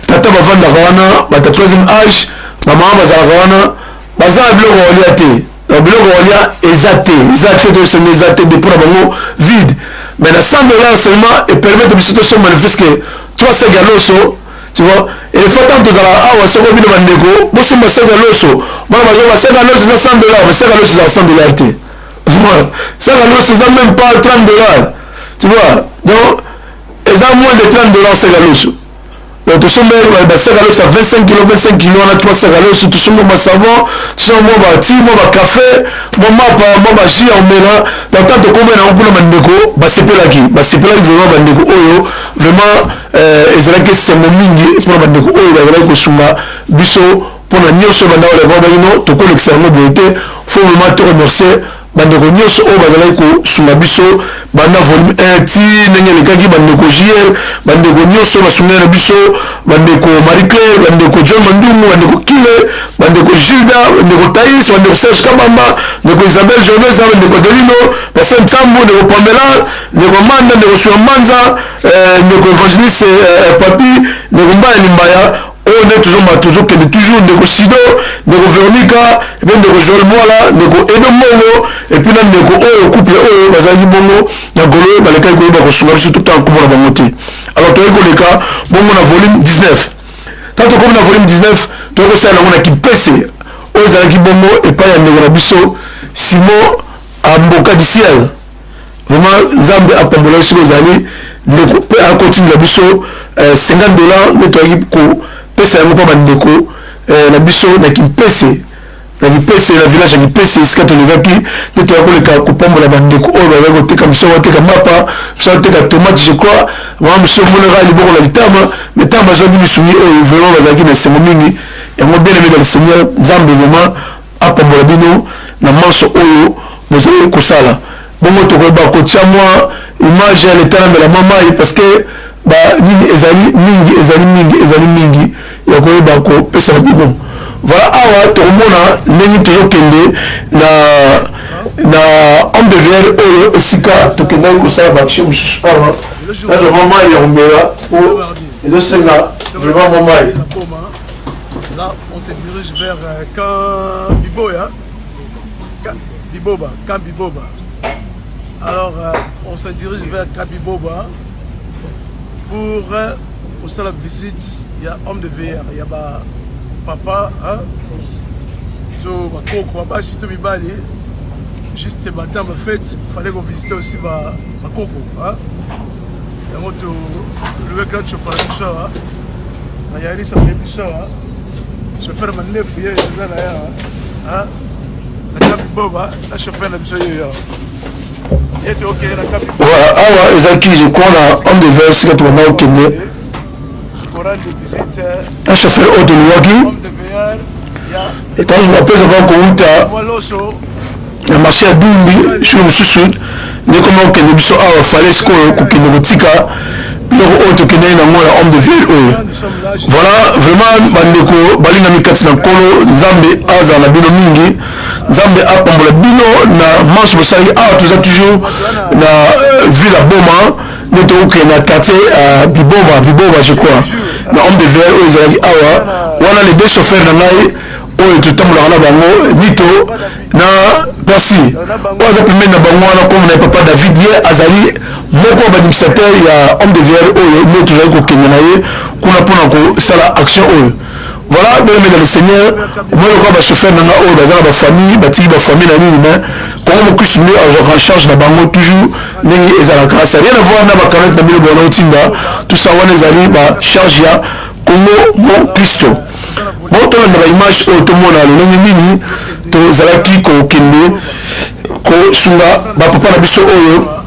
tata bavandaka wana bata 3e âge bamama bazalaka wana baza na biloko kolia te na biloko kolia eza te tosenge eza te depuis na bango vide mais na $100 seulement epermettre biso toso manifeste ke 3 seg ya loso tu vois et faut tant tozala awa soko bino bandeko bosomba seg ya loso bana bazoba seg ya loso eza $100 mais seg ya loso ezala $100 te seg ya loso eza même pas $30 tu vois donc eza moins de $30 seg ya loso tosomba baseg ya loso ya 25 kg wana 3 seg ya loso tosomba basavon tosomba mwa bati mwa bakafe mwa mapa mwa baji ya omela donc tant tokomba nango kuna bandeko basepelaki vraiment bandeko oyo vraiment ezalaki esengo mingi mpona bandeko oyo bazalaki kosunga biso mpona nyonso banda oleva bakino tokolekisa yango boye te faut vraiment toremercier bandeko nyonso oyo bazalaki kosunga biso banda volume 1 ti ndenge elekaki bandeko JL bandeko nyonso basungaki na biso bandeko Marie Claire bandeko John Mandungu bandeko Kile bandeko Gilda bandeko Thaïs bandeko Serge Kabamba bandeko Isabelle Journeza bandeko Delino Pasteur Nsambu ndeko Pamela ndeko Manda ndeko Suambanza ndeko Evangeliste Papi ndeko Mbaya Limbaya oyo nde tozokende toujours ndeko Sido ndeko Veronica epe ndeko Joel Mwala ndeko Edo Mongo epuis na ndeko oyo couple oyo bazalaki bongo na golo balekaki koyeba kosunga biso tout temps komona bango te. Alors toyei koleka bongo na volume 19 tant tokomi na volume 19 toyei kosala yango na kimpese oyo ezalaki bongo epai ya ndeko na biso Simon Amboka du ciel vraiment nzambe apambola biso kozali ndeko mpe akotinela biso $50 nde toyaki pesa yango mpa bandeko na biso na kimpese na village ya Kipese esika tolekaki nde toya koleka kopambola bandeko oyo bazali koteka biso bateka mapa biso bateka tomate je crois mama mosusu omonaka liboko na litama mais ntango bazwaki misuni oyo vraiment bazalaki na esengo mingi yango bien aimé dans le Seigneur nzambe vraiment apambola bino na manso oyo bozali kosala bongo tokoyeba kotia mwa image ya letalambela mamai parce que nini ezali mingi ya koyeba kopesa na bino. Voilà awa tokomona ndenge tozokende na homme de VR oyo esika tokendaki kosala baction mosusu awa nazo mamai ya kombela po ezosenga vraiment mamai. Là on se dirige vers Camp Biboya Camp Biboba. Alors on se dirige vers Camp Biboba pour la visite. Il y a homme de VR, il y a papa, hein, so Koko, si tu m'y juste maintenant, en fait, il fallait qu'on visite aussi ma Koko, hein. yango toluweka chauffeur na biso awa na yarisa mpe biso awa chauffeur manefu ye eza na yawa na kapi boba na chauffeur na biso yeyo awa ye te okeye na kapi awa ezalaki je crois na homme de verre sika tobanda okende un chauffeur oyo toluwaki etango apesa kaka kouta na marché ya dumbi jour mosusu nde koma okende biso awa fale sikoyo kokende kotika biloko oyo tokendeli nango na homme de ville oyo voilà vraiment bandeko balingami kati na nkolo nzambe azala na bino mingi nzambe apambola bino na manche bosali awa toza toujours na ville ya boma nde tokokende na quartier biboba je crois na homme de ville oyo ezalaki awa wana les deux chauffeurs na ngai oyo totambolaka na bango nito na persi oyo aza pembeni na bango wana comme na papa david ye azali moko ya baadministrateur ya homme de verre oyo nde tozali kokende na ye kuna mpona kosala action oyo voilà bien aimé dans le seigneur omoi lokola bachauffeur na nga oyo baza na bafamille batiki bafamille na nini mais kongo mokristu nde azwaka en charge na bango toujours ndenge ezalaka ça rien à voir na bakanete na bino bona otinda tout ça wana ezali bacharge ya kongo mokristo tolanda baimage oyo tomona lolenge nini tozalaki kokende kosunga bapapa na biso oyo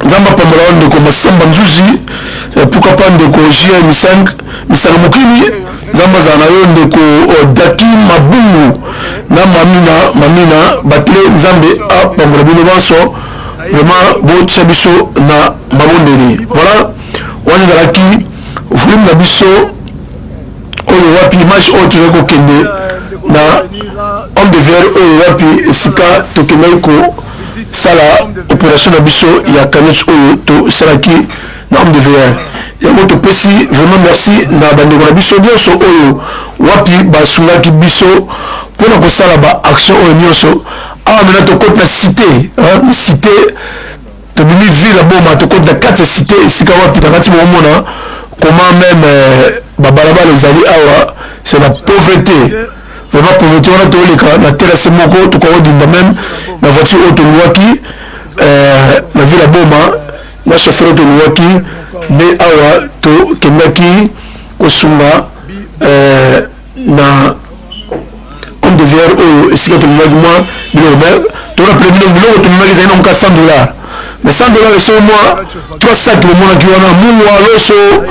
nzambe apambola wa ndeko masamba nzuzi pourquoi pas ndeko jr misanga mokili nzambe azala na yo ndeko daki mabungu na mamina batele nzambe apambola bino banso vraiment botia biso na mabondeli voilà wana ezalaki volume na biso oyo wapi image oyo tozali kokende na homme de verre oyo wapi esika tokendaki kosala opération na biso ya canette oyo tosalaki na homme de verre yango topesi vraiment merci na bandeko na biso nyonso oyo wapi basungaki biso mpona kosala baaction oyo nyonso awa mena tokoti na cité tobimi ville aboma tokoti na kati ya cité esika wapi nakati bokomona comment même babalabala ezali awa c'est la pauvreté vraiment pauvreté wana toleka na terrasse moko tokokodinda même na voiture oyo toluwaki na ville aboma na chauffeur oyo toluwaki nde awa tokendaki kosunga na homme de verre oyo esika tolumaki mwa biloko mais tokonappele biloko tolumaki ezali na moka $100 mais $100 eso mwa 3 sac bomonaki wana mungwa loso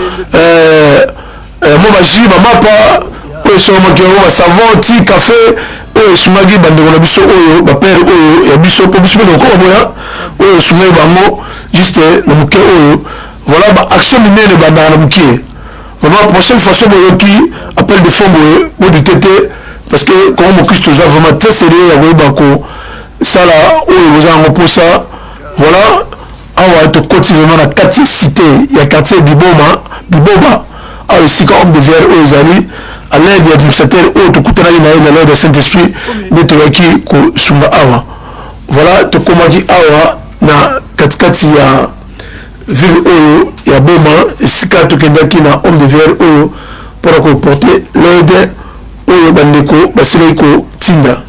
mo bajus bamapa oyo esomaki yango basavon ti café oyo esungaki bandeko na biso oyo bapere oyo ya biso mpo biso mpe nakoka boya oyo esungaki bango juste na moke oyo voilà baaction minene bandaka na moke vraiment prochaine fois so boyoki appel de fond boye bodute te parce que kongo mokristo oza vraiment très sérieux ya koyeba kosala oyo boza yango mposa voilà awa tokoti vraiment na kati ya cité ya quartier biboba awa esika homme de verre oyo ezali à l'aide ya administrateur oyo tokutanaki na ye na l'aide ya saint-esprit nde tokaki kosunga awa voilà tokomaki awa na katikati ya ville oyo ya boma esika tokendaki na homme de verre oyo mpona koporte l'aide oyo bandeko basilaki kotinda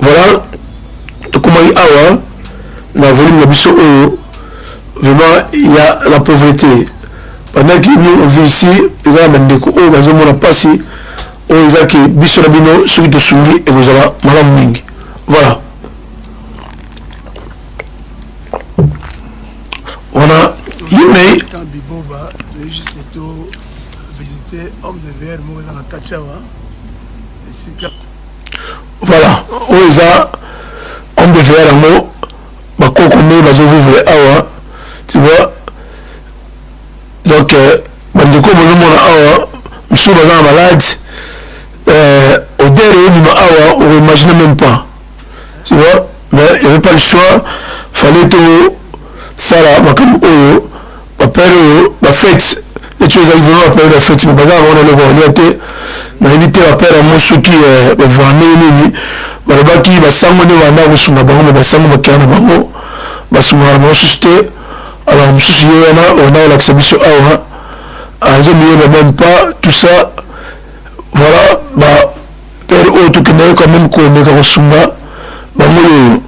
voilà tokomaki awa na volume na biso oyo vraiment il y a la pauvreté pendant que nous on vit ici eza na bandeko oyo bazomona mpasi oyo ezaki biso na bino soki tosungi ekozala malamu mingi voilà wana yimei voilà oyo eza homme de verre yango bakoko nde bazovivre awa tu vois donc bandeko bozomona awa misusu baza na malade odeur eyebima awa oimagine même pas tu vois mais il y avait pas le choix fallait tosala makambo oyo bapere oyo bafete etu ezali vraiment bapere bafete me baza na bango na eloko balia te nayebi te bapere yango soki bavaa ndenge nini balobaki basango nde banda kosunga bango me basango bakea na bango basungaka na bango susu te alors mosusu ye wana banda kolakisa biso awa azomiyeba même pas tout ça voilà bapere oyo tokendaki quand même komeka kosunga bango oyo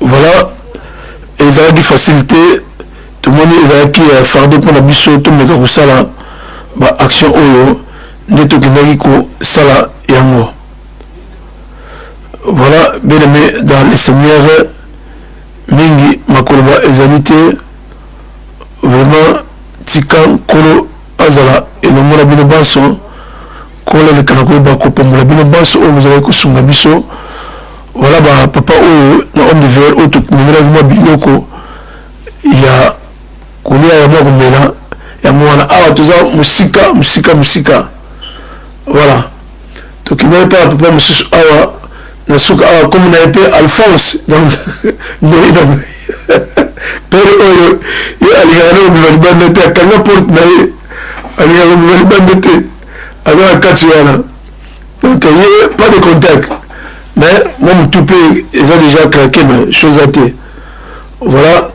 voilà et ezalaki facilité tomoni ezalaki fardeau mpona biso tomeka kosala baaction oyo nde tokendaki kosala yango. Voilà, bien aimé dans le Seigneur, mingi makoloba ezali te vraiment tika kolo azala elongola bino banso kola lekana koyeba kopambola bino banso oyo bozalaki kosunga biso. Voilà ba papa oyo na homme de verre oyo tomonelaki mwa biloko ya kolia ya mwa komela yango wana awa toza mosika. Voilà, tokendaki mpe na papa mosusu awa na suka awa comme na ye mpe Alphonse donc pere oyo ye alingaka na kobima libanda te akanga porte na ye alingaka kobima libanda te aza na kati wana donc ye pas de contact mais moi motu mpe eza déjà craqué mais chose te. Voilà,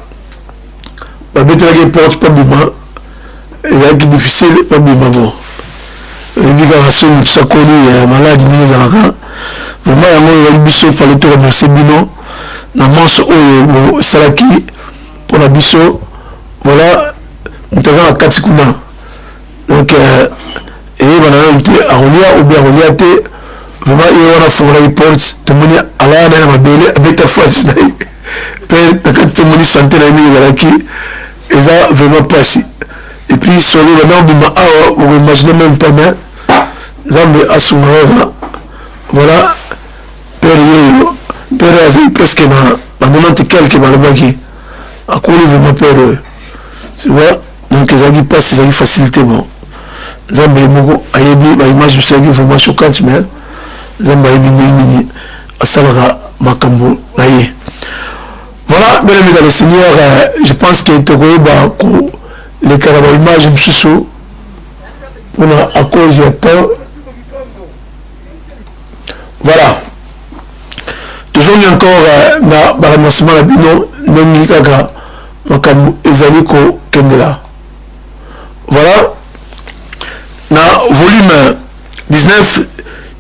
babetelaki porte mpa bima ezalaki difficile mpa bima bon eyebi kaka so motu sakoli maladi ndenge ezalaka vraiment yango ezali biso fale to remercier bino na manso oyo bosalaki mpona biso. Voilà, moto aza na kati kuna donc eyebana nanu te akolia ou bien akolia te vraiment ye wana afungolaki porte tomoni alaya naye na mabele abeta face na ye mpe na kati tomoni sante na ye ndenge ezalaki eza vraiment pasi et puis solo bana obima awa bokoimagine même pas mais nzambe asunga kaka. Voilà, père yeyo père azali presque na 90 quelque balobaki akoli vraiment père oyo tu vois donc ezalaki mpasi ezalaki facilité bon nzambe ye moko ayebi baimage bisalaki vraiment choquante mais nzambe ayebi ndenge nini asalaka makambo na ye. Voilà, bien aimé dans le Seigneur, je pense que tokoyeba kolekana baimage mosusu mpona à cause ya temps. Voilà, toujours encore na balancement na bino ndenge kaka makambo ezali kokendela. Voilà, na volume 19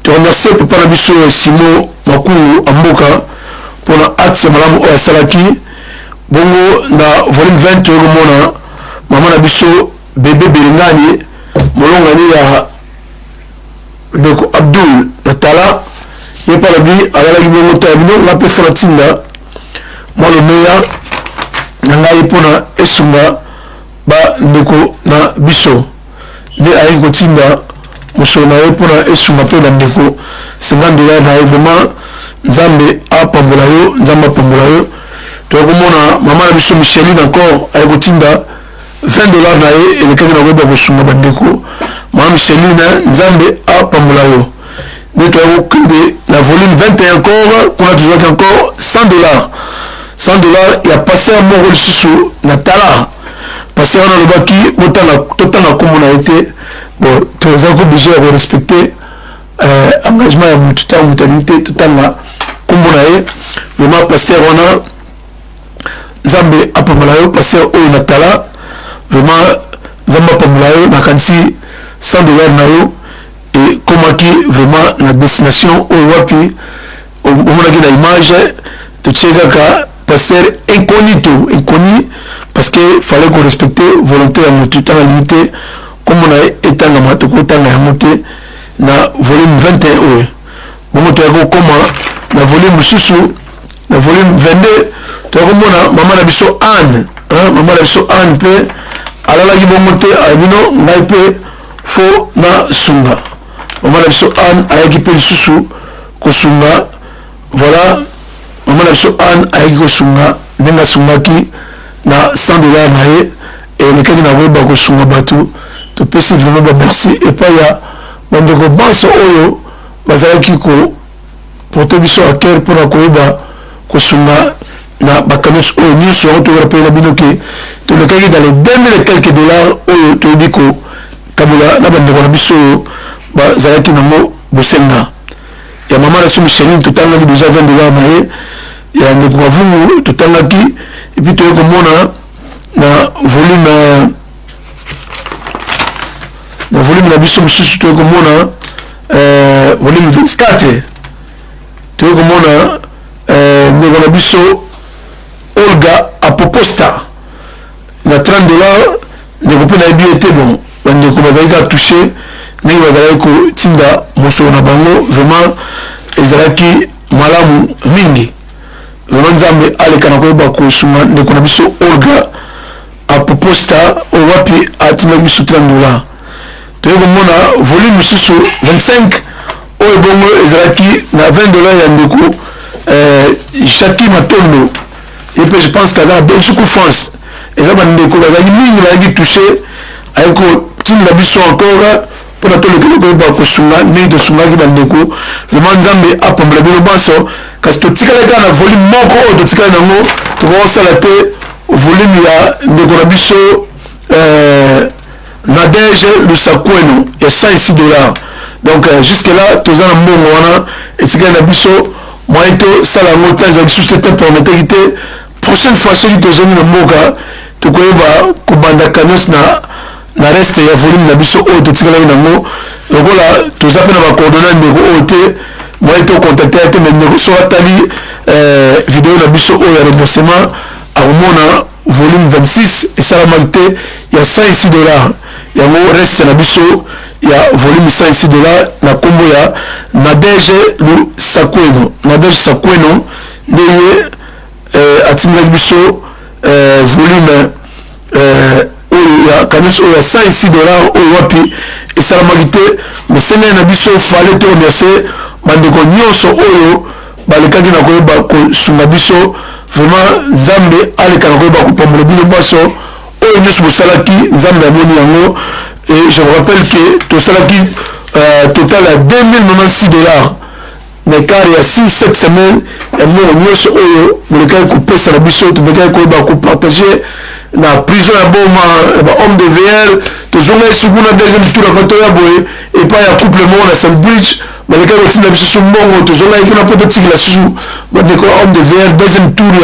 te remercier papa na biso Simon Makulu Amboka mpona acte malamu oyo asalaki. Bongo na volume 20 tokomona mama na biso bebe Belingani molongani ya ndeko Abdul Natala ye pa lobi alalaki bongo ta bino nga mpe fona ntinda mwa lomeya na ngai mpona esunga bandeko na biso nde ayaki kotinda mosolo na ye mpona esunga mpe bandeko $50 na ye. Vraiment nzambe apambola yo, nzambe apambola yo. Tokomona mama na biso Micheline encore ayaki kotinda $20 na ye elekaki na koyeba kosunga bandeko. Mama Micheline nzambe apambola yo. Nde toyaki kokende na volume 21 encore kuna tozwaki encore $100. $100 ya paster moko lisusu na tala paster wana alobaki totanga nkombo na ye te. Bon tozaki oblige ya korespecte engagement ya motu ntango moto alingi te totanga nkombo na ye. Vraiment paster wana nzambe apambola yo paster oyo na tala vraiment nzambe apambola yo nakanisi $100 na yo ekomaki vraiment na destination oyo wapi omonaki na image totie kaka pasteur inconnu parce que fallait qu'on respecte volonté ya motu tanga alingi te nkombo na ye etangama tokotanga yango te na volume 21 oyo. Bongo toyaki kokoma na volume mosusu na volume 22 toyaki komona mama na biso Anne mama na biso Anne mpe alalaki bongo te abino ngai mpe fo na sunga. Mama na biso Anne ayaki mpe lisusu kosunga. Voilà, mama na biso Anne ayaki kosunga ndenge asungaki na $100 na ye elekaki na koyeba kosunga bato. Topesi vraiment bamerci epai ya bandeko banso oyo bazalaki koporte biso a cœur mpona koyeba kosunga na bakanosi oyo nyonso yango toyokela bino ke tolekaki dans les $2000 et quelques oyo toyebi kokabola na bandeko na biso oyo bazalaki nango bosenga. Ya mama na so Micheline totangaki déjà $20 na ye ya ndeko Kavungu totangaki epuis toyei komona na volume na biso mosusu toyei komona volume 24 toyei komona ndeko na biso Olga Apoko posta na $30 ndeko mpe nayebi ete bon bandeko bazalaki atouché ndenge bazalaki kotinda mosolo na bango vraiment ezalaki malamu mingi vraiment nzambe aleka na koyeba kosunga ndeko na biso Olga apoposta oyo wapi atindaki biso $30 toyei komona volume mosusu 25 oyo bongo ezalaki na $20 ya ndeko Jackie Matondo et puis je pense qu'à Belgique ou France eza bandeko bazalaki mingi bazalaki touché ayeko tinda biso encore mpona tolekele koyeba kosunga ndenge tosungaki bandeko vraiment nzambe apambola bino banso kasi totikali kaka na volume moko oyo totikali nango tokosala te volume ya ndeko na biso Nadege Lusakweno ya $106 donc jusque là toza na mbongo wana etikali na biso moyen tosala yango ta ezalaki susu te permeteki te prochaine fois soki tozongi na mboka tokoyeba kobanda kanyos na reste ya volume na biso oyo totikalaki nango lokola toza mpe na bacoordonne ndeko oyo te moyen tocontacte ya te me ndeko so atali video na biso oyo ya remerciement akomona volume 26 esalamaki te ya $106 yango reste na biso ya volume $106 na kombo ya Nadege Lusakweno Nadege Sakweno ndeye atindaki biso volume oyo ya kanyos oyo ya $106 oyo wapi esalamaki te mesene na biso fale to remercier bandeko nyonso oyo balekaki na koyeba kosunga biso vraiment nzambe aleka na koyeba kopambola bino baso oyo nyonso bosalaki nzambe amoni yango et je vous rappelle que tosalaki total ya $2096 na kare ya 6-7 semaines ya mbongo nyonso oyo bolekaki kopesa na biso tobekaki koyeba kopartage na prison ya boma bahomme de VR tozongai suku na deuxième tour aka toya boye epai ya couple moko na Sandbridge balekaki kotinda biso su mbongo tozongai kuna mpo totikela susu bandeko homme de VR deuxième tour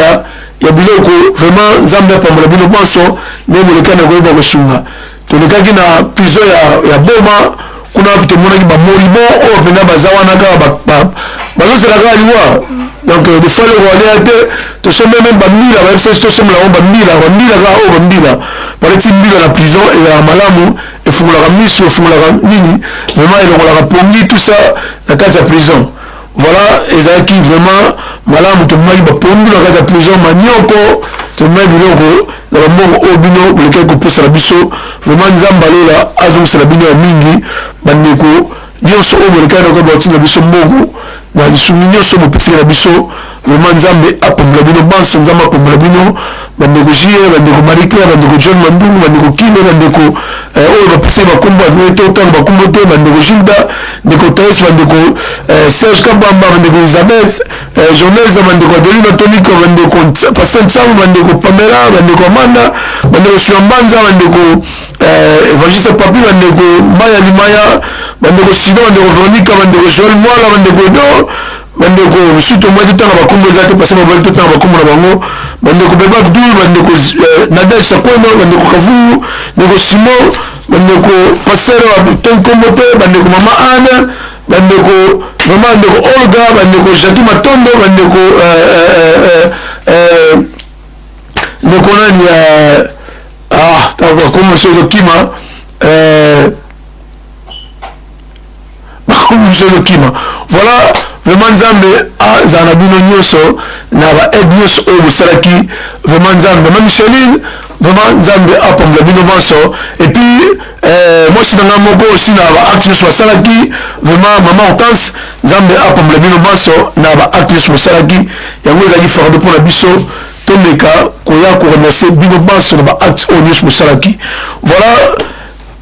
ya biloko vraiment nzambe apambola bino banso ndenge bolekaki na koyeba kosunga tolekaki na prison ya boma kuna tomonaki bamolibo oyo mpenza baza wana kaka bazoselaka liwa donc des fois le roi te tosombe même bambila bayebisa biso tosombola yango bambila kaka oyo bambila baleti mbila na prison ezalaka malamu efungolaka miso efungolaka nini vraiment elongolaka pongi tout ça na kati ya prison voilà ezalaki vraiment malamu tomemaki bapongi na kati ya prison manioko tomemaki biloko na bambongo oyo bino bolekaki kopesa na biso vraiment nzambe alola azongisela bino ya mingi bandeko nyonso oyo bolekaki na koyeba kotinda biso mbongo na lisungi nyonso bopesaki na biso vraiment nzambe apambola bino banso nzambe apambola bino bandeko jie bandeko Marie Claire bandeko John Mandungu bandeko Kine bandeko oyo bapesaki bakombo te otanga bakombo te bandeko Gilda ndeko Taes bandeko Serge Kabamba bandeko Elizabeth Journaliste bandeko Adelina Tonika bandeko Pascal Nsambu bandeko Pamela bandeko Amanda bandeko Silambanza bandeko Evangeliste Papi bandeko Maya Limaya bandeko Sidon bandeko Veronica bandeko Joël Mwala bandeko Edo bandeko misuto mwa totanga bakombo eza te pasi mabali totanga bakombo na bango bandeko Beba Abdul bandeko Nadege Sakweno bandeko Kavumu bandeko Simon bandeko Pasteur Tenkombo te bandeko Mama Anne bandeko Mama bandeko Olga bandeko Jackie Matondo bandeko ndeko nani bakombo soki kima bakombo soki kima voilà vraiment nzambe azala na bino nyonso na baaide nyonso oyo bosalaki vraiment nzambe mama Micheline vraiment nzambe apambola bino banso et puis mwasi na nga moko aussi na baacte nyonso basalaki vraiment mama Hortense nzambe apambola bino banso na baacte nyonso bosalaki yango ezalaki farde mpo na biso tomeka koya koremercier bino banso na baacte oyo nyonso bosalaki voilà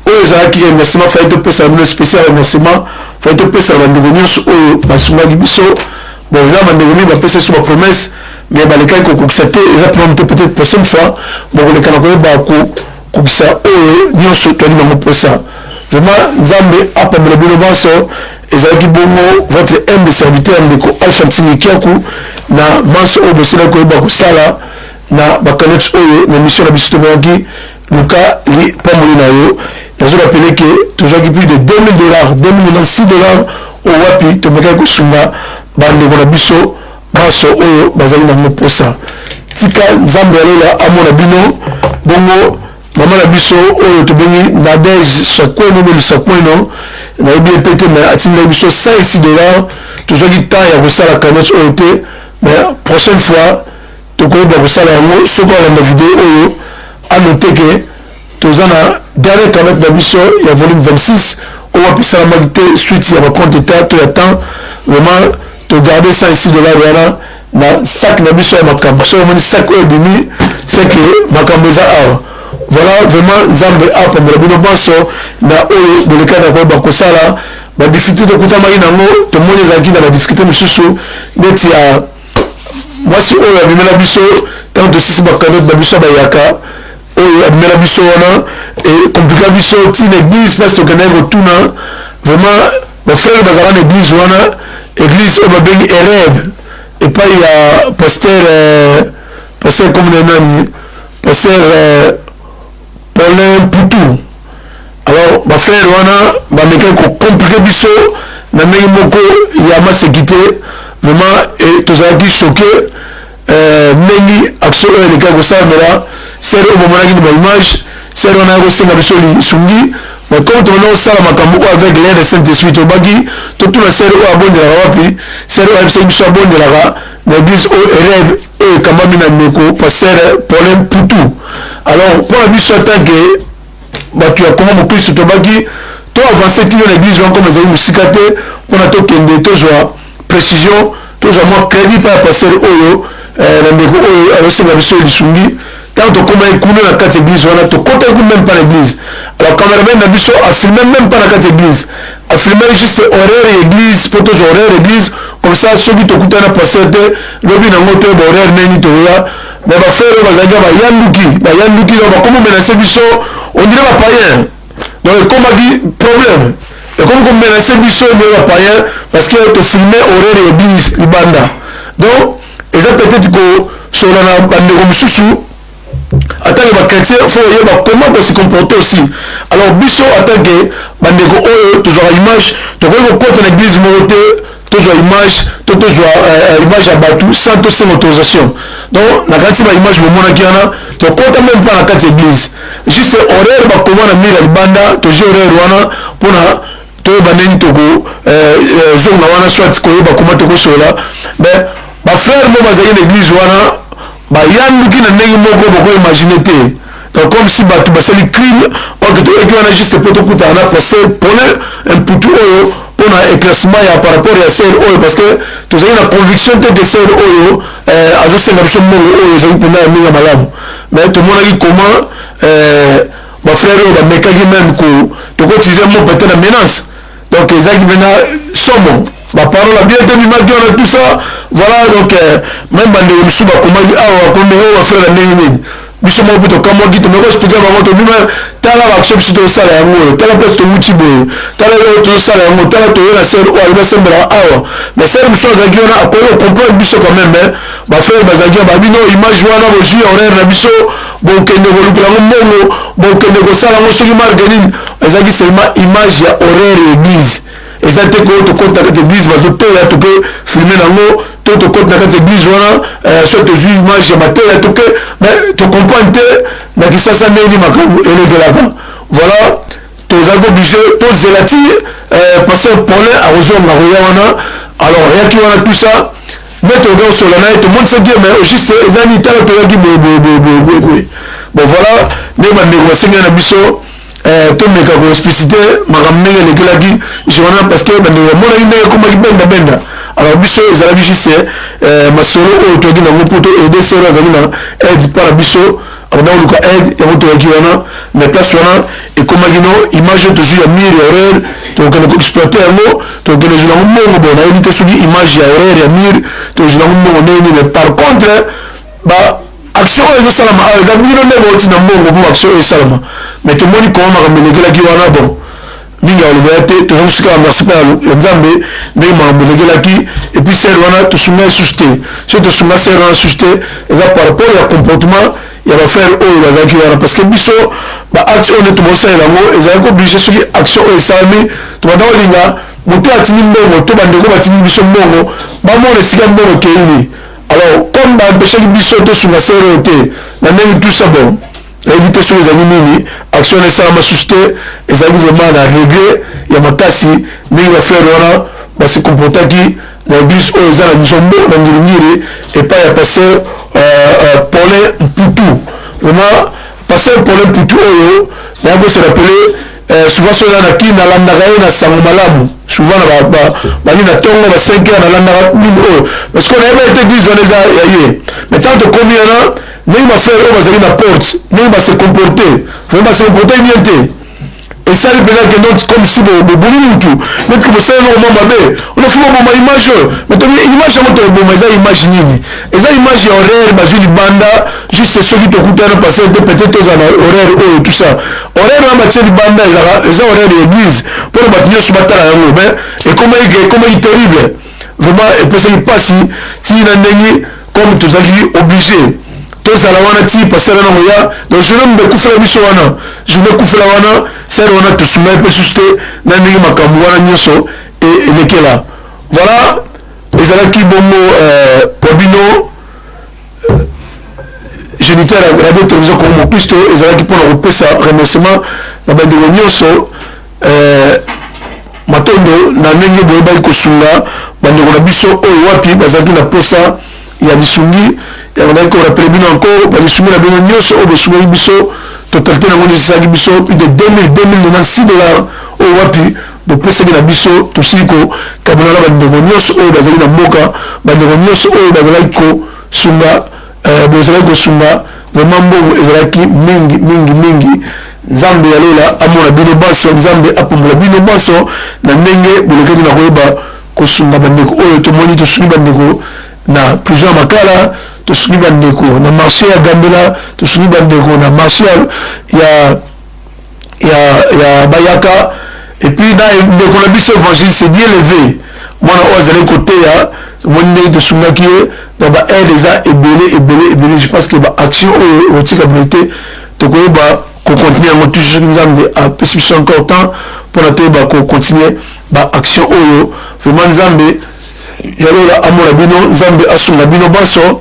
oyo ezalaki remerciement fai topesa bino spécial remerciement fai topesa bandeko nyonso oyo basungaki biso bon eza bandeko nini bapesa biso bapromesse mais balekaki kokokisa te eza plan te peut-être prochaine fois bokoleka na koyeba kokokisa oyo nyonso toyaki nango mposa vraiment nzambe apambola bino banso ezalaki bongo votre humble serviteur ndeko Alpha Ntimikiaku na manso oyo bosilaki koyeba kosala na bakaneti oyo na mission na biso tomonaki luka lipamoli na yo nazorapele ke tozwaki plus de $2000 $2096 oyo wapi tomekaki kosunga bandeko na biso maso oyo bazali nango mposa tika nzambe alola amona bino bongo mama na biso oyo tobengi Nadège Sakweno belu Sakweno na yebi epete mais atinda biso $106 tozwaki temps ya kosala cagnotte oyo te mais prochaine fois tokoyeba kosala yango soki olanda video oyo anote ke toza na dernier cagnotte na biso ya volume 26 oyo apesalamaki te suite ya bacompte état to ya temps vraiment togarde $106 wana na sac na biso ya makambo so omoni sac oyo ebimi seke makambo eza awa voilà vraiment nzambe apambola bino nyonso na oyo boleka na koyeba kosala badifficulté tokutamaki nango tomoni ezalaki na badifficulté mosusu neti ya mwasi oyo abimela biso ntango tosisi bakanote na biso bayaka oyo abimela biso wana ekomplika biso ntina église place tokendaki kotuna vraiment bafrère bazalaka na église wana église oyo babengi erebe epai ya pasteur comme na nani pasteur Paulin Poutou. Alors bafrère wana bamekaki kokomplike biso na ndenge moko ya masekite vraiment tozalaki choqué ndenge action oyo elekaki kosalamela sere oyo bomonaki na baimage sere wana ya kosenga biso lisungi mais comme tomona kosala makambo oyo avec l'aide de Saint-Esprit tobaki totuna sere oyo abondelaka wapi sere oyo ayebisaki biso abondelaka na église oyo erebe oyo ekambami na ndeko pasteur Paulin Poutou. Alors mpona biso atanke bato ya kongo mokristo tobaki to avance tino na église wana comme ezali mosika te mpona tokende tozwa précision tozwa mwa crédit mpa ya pasteur oyo na ndeko oyo azosenga biso lisungi ntango tokomaki kuna na kati église wana tokotaki kuna même pas na église. Alors cameraman na biso afilme même pas na kati église afilmaki juste horaire ya église mpo tozwa horaire église comme ça soki tokutana na pasteur te lobi nango toyeba horaire neni tokoya mais bafrère oyo bazalaki bayanduki donc bakomi menace biso on dirait bapayen donc ekomaki problème ekomi komenace biso ndenge bapayen parce que tofilme horaire ya église libanda donc eza peut-être kosola na bandeko mosusu atanke bachrétien fo oyeba comment kosi comporte aussi. Alors biso atanke bandeko oyo tozwaka image tokoki kokota na église moko te tozwa image to tozwa image ya bato sans tosenga autorisation donc na kati baimage bomonaki wana tokota même pas na kati église juste horaire bakoma na mire ya libanda tozwi horaire wana mpona toyeba ndenge tokozonga wana soit koyeba koma tokosola mais bafrère mo bazali na église wana bayanduki na ndenge moko bokoimagine te donc comme si bato basali crime oke toyoki wana juste mpo tokutana na pasteur Paulin Poutou oyo mpona éclaircissement ya par rapport ya sere oyo parce que tozali na conviction te ke sere oyo azosenga biso mbongo oyo ezali mpena ya ndenge ya malamu mais tomonaki comment bafrère oyo bamekaki même tokoutilize mo peut-être na menace donc ezalaki mpena somo baparole bien te bimaki wana tout ça voilà donc même bandeko mosusu bakomaki awa bakomi oyo bafrère na ndenge nini biso moko mpe tokamwaki tomeki explike bango tobima tala baction biso tozosala yango oyo tala place towuti boye tala oyo tozosala yango tala toye na sere oyo alibi asembelaka awa mais sere mosusu azalaki wana akoki ocomprendre biso quand même bafrère bazalaki babino image wana bozwi horaire na biso bokende kolukela yango mbongo bokende kosala yango soki marke nini ezalaki seulement image ya horaire ya église eza te koyo tokota kati église bazoteya toke filme nango to tokota na kati église wana so tozwi image ya mateya toke mais tocomprendre te na kisasa ndenge makambo elekelaka voilà tozalaki obligé tozela ti pasteur Paulin akozonga koya wana alors ayaki wana tout ça mais toza osola na ye tomonisaki mais juste eza ni tala toyaki boye bon voilà nde bandeko basengeli na biso tomeka koexplicité makambo ndenge elekelaki journal parce que bandeko bamonaki ndenge ekomaki benda alors biso ezalaki juste masolo oyo toyaki nango mpo to aide sere azalaki na aide mpa na biso abanda koluka aide yango toyaki wana mais place wana ekomaki no image oyo tozwi ya mire ya horaire tokokende koexploite yango tokokende ozwi nango mbongo bon nayebi te soki image ya horaire ya mire tozwi nango mbongo ndenge nini mais par contre action oyo ezosalama awa eza bino nde bauti na mbongo mpo action oyo esalama mais tomoni koma makambo elekelaki wana bon mingi alobela te toza kosika ya merci mpe ya nzambe ndenge makambo elekelaki epuis sere wana tosunga lisusu te soki tosunga sere wana lisusu te eza par rapport ya comportement ya bafrère oyo bazalaki wana parce que biso baacte oyo nde tomosalela yango ezalaki oblige soki action oyo esalami tobanda kolinga moto atindi mbongo to bandeko batindi biso mbongo bamona esika mbongo ekeyini alors comme baempêchaki biso tosunga sere te na ndenge tout ça bon nayebi te soki ezalaki nini action esalama susu te ezalaki vraiment na regret ya makasi ndenge bafrere wana base comportaki na église oyo eza na Nzombo na Ngiringiri epai ya pasteur Paulin Mputu. Vraiment pasteur Paulin Mputu oyo nayako se rappeler souvent soki na kini nalandaka ye na sango malamu souvent bali na tongo ba 5 heures nalandaka nini oyo parce que nayeba ete église wana eza ya ye mais tant tokomi wana ndenge bafrere oyo bazali na porte ndenge base comporte vraiment base comporte bien te esali mpenza kende comme si bobuli mutu neti bosala noko mwa mabe onafuma boma image oyo mais tobi image yango toboma eza image nini eza image ya horaire bazwi libanda juste soki tokutana parce que peut-être toza na horaire oyo tout ça horaire wana batie libanda eza horaire ya église mpona bato nyonso batala yango mais ekomaki terrible vraiment epesaki mpasi tii na ndenge comme tozalaki obligé tozala wana ti pasala nango ya donc journée mbekufela biso wana journée kufela wana sere wana tosunga mpe susu te na ndenge makambo wana nyonso elekela voilà ezalaki bongo po bino géniteur ya radio télévision Congo Christo ezalaki mpona kopesa remerciement na bandeko nyonso matondo na ndenge boyebaki kosunga bandeko na biso oyo wapi bazalaki na posa ya lisungi yango ko rappelé bino encore balisungi na bino nyonso oyo bosungaki biso totalité nango nyonso esalaki biso plus de 2096 dollars oyo wapi bopesaki na biso tosili kokabona na bandeko nyonso oyo bazalaki na mboka bandeko nyonso oyo bazalaki kosunga bozalaki kosunga vraiment mbongo ezalaki mingi nzambe ya lola amona bino banso nzambe apambola bino banso na ndenge bolekaki na koyeba kosunga bandeko oyo tomoni tosungi bandeko na plusieurs makala tosungi bandeko na marché ya Gambela tosungi bandeko na marché ya Bayaka et puis na ndeko na biso évangile c'est Dieu levé mwana oyo azali koteya tomoni ndenge tosungaki ye donc baaide eza ebele je pense que baaction oyo otikabilité tokoyeba kocontinue yango toujours soki nzambe apesi biso encore temps mpona toyeba kocontinue baaction oyo vraiment nzambe yalola amona bino nzambe asunga bino banso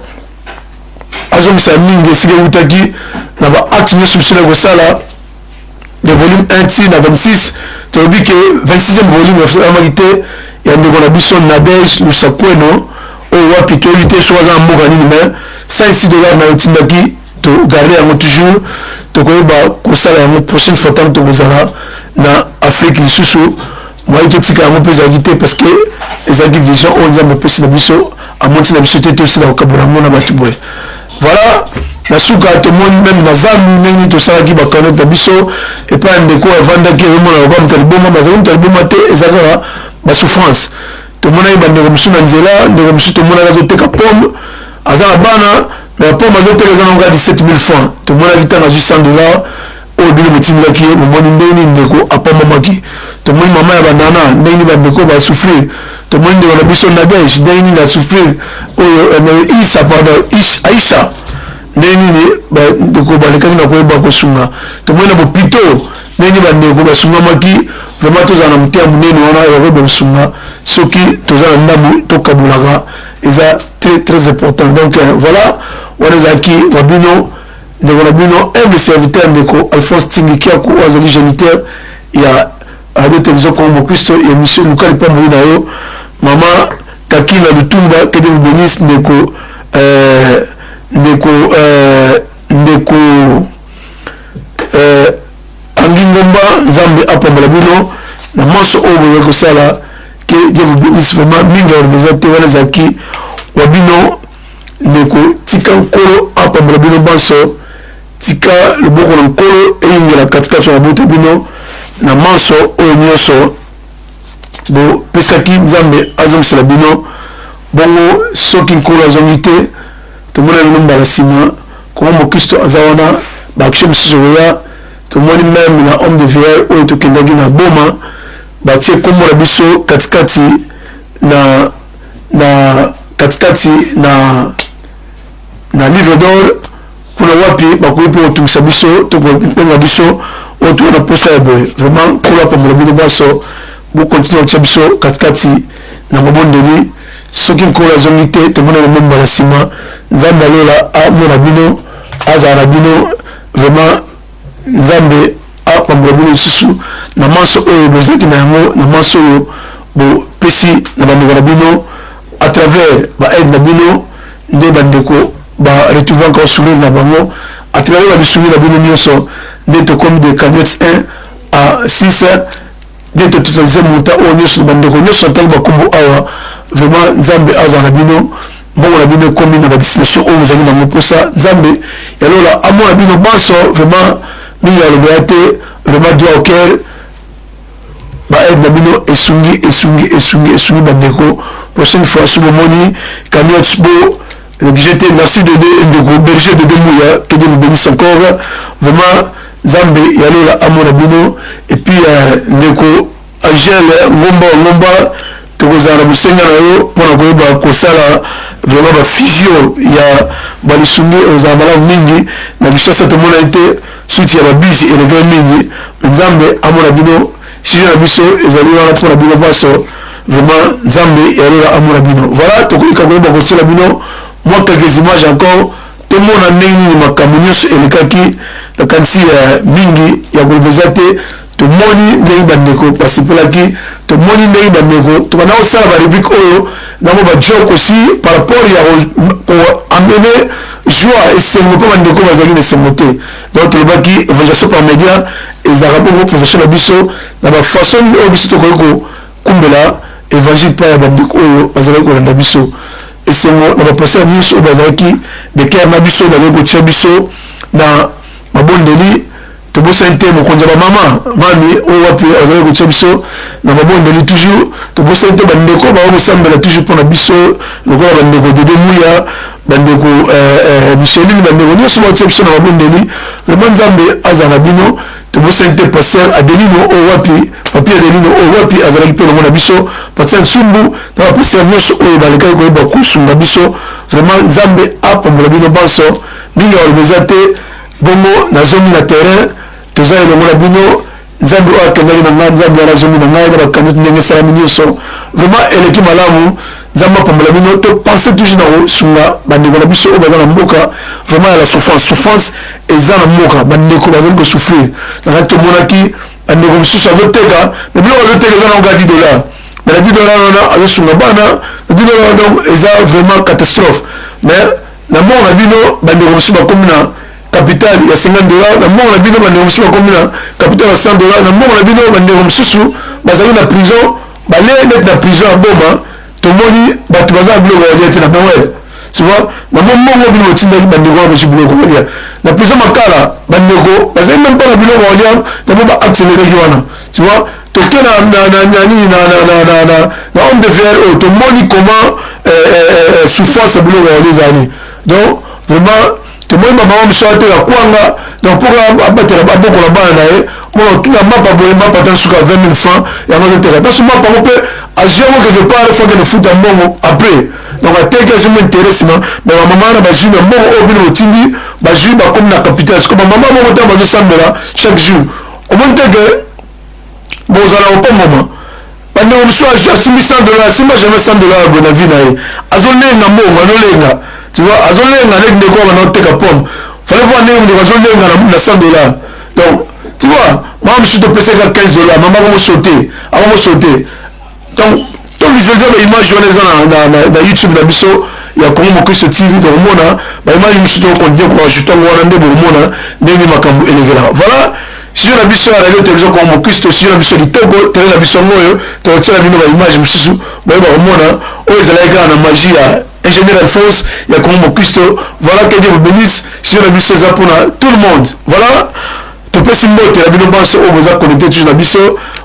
azongisa mingi esika eutaki na baacte nyonso biso na kosala de volume 1 ti na 26 tolobi ke 26e volume esalamaki te ya ndeko na biso Nadege Lusakweno oyo wapi toyebi te soki aza na mboka nini mais 106 dollars na otindaki togarde yango toujours tokoyeba kosala yango prochaine fois ntango tokozala na Afrique lisusu moi totika yango mpe ezalaki te parce que ezalaki vision oyo nzambe opesi na biso amonti na biso te tosila kokabola yango na bato boye voilà na suka tomoni meme na zandu ndenge tosalaki bakanote na biso epai ya ndeko avandaki ezomona lokola moto aliboma bazali moto aliboma te ezalaka basouffrance tomonaki bandeko mosusu na nzela ndeko mosusu tomonaki azoteka pomme aza na bana mais pomme azoteka eza nango 17 000 francs tomonaki ntango azwi 100 dollars oyo bino botindaki ye bomoni ndenge nini ndeko apamamaki tomoni mama ya banana ndenge nini bandeko basouffrir tomoni ndeko na biso Nadege ndenge nini asouffrir oyo Isa pardon Aisha ndenge nini bandeko balekaki na koyeba kosunga tomoni na bopito ndenge nini bandeko basungamaki vraiment tozala na motema monene wana yakoyeba kosunga soki toza na ndambu tokabulaka eza très important donc voilà wana ezalaki wa bino ndeko na bino humble serviteur ndeko Alphonse Tingikiako azali géniteur ya radio télévision Congo Christo et émission Luka Lipamoli na yo mama Kakina Lutumba que Dieu vous bénisse ndeko Angingomba nzambe apambola bino na manso oyo kosala que Dieu vous bénisse vraiment mingi représenter wana zaki wa bino ndeko tika nkolo apambola bino banso tika loboko na nkolo eyingela katikati ya bote bino na manso oyo nyonso bopesaki nzambe azongisela bino bongo soki nkolo azongi te tomoni bino mbala nsima Kongo Kristo aza wana baaction mosusu koya tomoni meme na homme de vieille oyo tokendaki na boma batie nkombo na biso katikati na livre d'or kuna wapi bakoki mpe kotungisa biso tokopenga biso oyo toza na posa ya boye vraiment nkolo apambola bino baso bokontinue kotia biso katikati na mabondeli soki nkolo azongi te tomona na memba na nsima nzambe alola amona bino azala na bino vraiment nzambe apambola bino lisusu na manso oyo bozalaki na yango na manso oyo bopesi na bandeko na bino à travers baide na bino nde bandeko baretrouve encore sourire na bango à travers babisourir na bino nyonso nde tokomi de cagnotte 1 à 6 nde tototalize monta oyo nyonso na bandeko nyonso atali bakombo awa vraiment nzambe azala na bino mbongo na bino ekomi na badestination oyo ozali nango mposa nzambe yalola amona bino banso vraiment mingi alobela te vraiment droit au cœur baide na bino esungi bandeko prochaine fois si bomoni cagnotte bo j'étais merci de berger de Demouya que Dieu vous bénisse encore vraiment nzambe yalola amona bino et puis ndeko Agel ngomba tokozala busenga na yo mpona koyeba kosala vraiment bafusion ya balisungi ozala malamu mingi na bishasa tomona ete suite ya babisi eleve mingi nzambe amona bino sujet na biso ezali wana mpona bino baso vraiment nzambe yalola amona bino voilà tokolika koyeba kotiela bino moi quelques images encore tomona ndenge nini makambo nyonso elekaki tokanisi mingi ya kolobeza te tomoni ndenge bandeko basepelaki tomoni ndenge bandeko tobanda kosala barubrique oyo nango bajoke aussi par rapport ya koamene joie esengo mpo bandeko bazalaki na esengo te donc tolobaki évaluation par média ezalaka bongo profession na biso na bafaçon nini oyo biso tokoki kokumbela évangile mpa ya bandeko oyo bazalaki kolanda biso esengo na bapaster nyonso oyo bazalaki dekere na biso bazalaki kotia biso na mabondeli tobosani te mokonzi ya bamama mami oyo wapi azalaki kotia biso na mabondeli toujours tobosani te bandeko bao kosambela toujours mpona biso lokola bandeko dede muya bandeko micheline bandeko nyonso baotia biso na mabondeli vraiment nzambe azala na bino tobosani te paster adelino oyo wapi papi adelino oyo wapi azalaki mpe longo na biso paster nsumbu na bapaster nyonso oyo balekaki koyeba kosunga biso vraiment nzambe apambola bino banso mingi balobeza te bongo nazomi na terrain toza elongo na bino nzambe oyo akendaki na ngai nzambe wana azomi na ngai na bakanisi ndenge esalami nyonso vraiment eleki malamu nzambe apambola bino topense toujours na kosunga bandeko na biso oyo baza na mboka vraiment ya la souffrance eza na mboka bandeko bazali kosouffrir nakaki tomonaki bandeko mosusu azoteka me biloko azoteka eza nango $10 mais na $10 wana azosunga bana na $10 donc eza vraiment catastrophe mais na mbongo na bino bandeko mosusu bakomi na capital ya $50 na mbongo na bino bandeko mosusu bakomi na capital ya $100 na mbongo na bino bandeko mosusu bazali na prison balee neti na prison ya boma tomoni bato baza na biloko balia te na mawele tu vois na mbongo bino botindaki bandeko wana basi biloko balia na prison makala bandeko bazali même pas na biloko balia na mo baacceleraki wana tu vois toke nini na homme de fer oyo tomoni comment souffrance ya biloko balia ezali donc vraiment tomoni bamama mosusu ateka kwanga donc mpoka abatela abokola bana na ye mona tuna mapa boye mapa ta suka 20 000 francs yango azoteka taso mapa ngo mpe agiango quelque part fois kene futa mbongo après donc ateki azoma intéressement mais bamama na bazwi na mbongo oyo bino botindi bazwi bakomi na capital siko bamama moko ta bazosambela chaque jour omoni teke bozala kopamboma bandeko mosusu asimbi $100 asimba jamais $100 boye na vie na ye azolenga mbongo azolenga tu vois azolenga neti ndeko wana oteka pomme fallait voir ndenge ndeko azolenga na $100 donc tu vois mama mosusu topesaka $15 mama akomosote donc toliveze baimage wana eza na youtube na biso ya Congo Mokristo TV tokomona baimage mosusu tokokontinue koajoutango wana nde bokomona ndenge makambo elekela voilà sujet na biso ya radio télévision Congo Mokristo sujet na biso ya litoko tele na biso ngoyo tokotiela bino baimage mosusu boyeba komona oyo ezalaki kaka na magie ya ingénieur Alphonse ya Congo Mokristo voilà que Dieu vous bénisse sujet na biso eza mpona tout le monde voilà topesi mbote na bino banso oyo boza connecté toujours na biso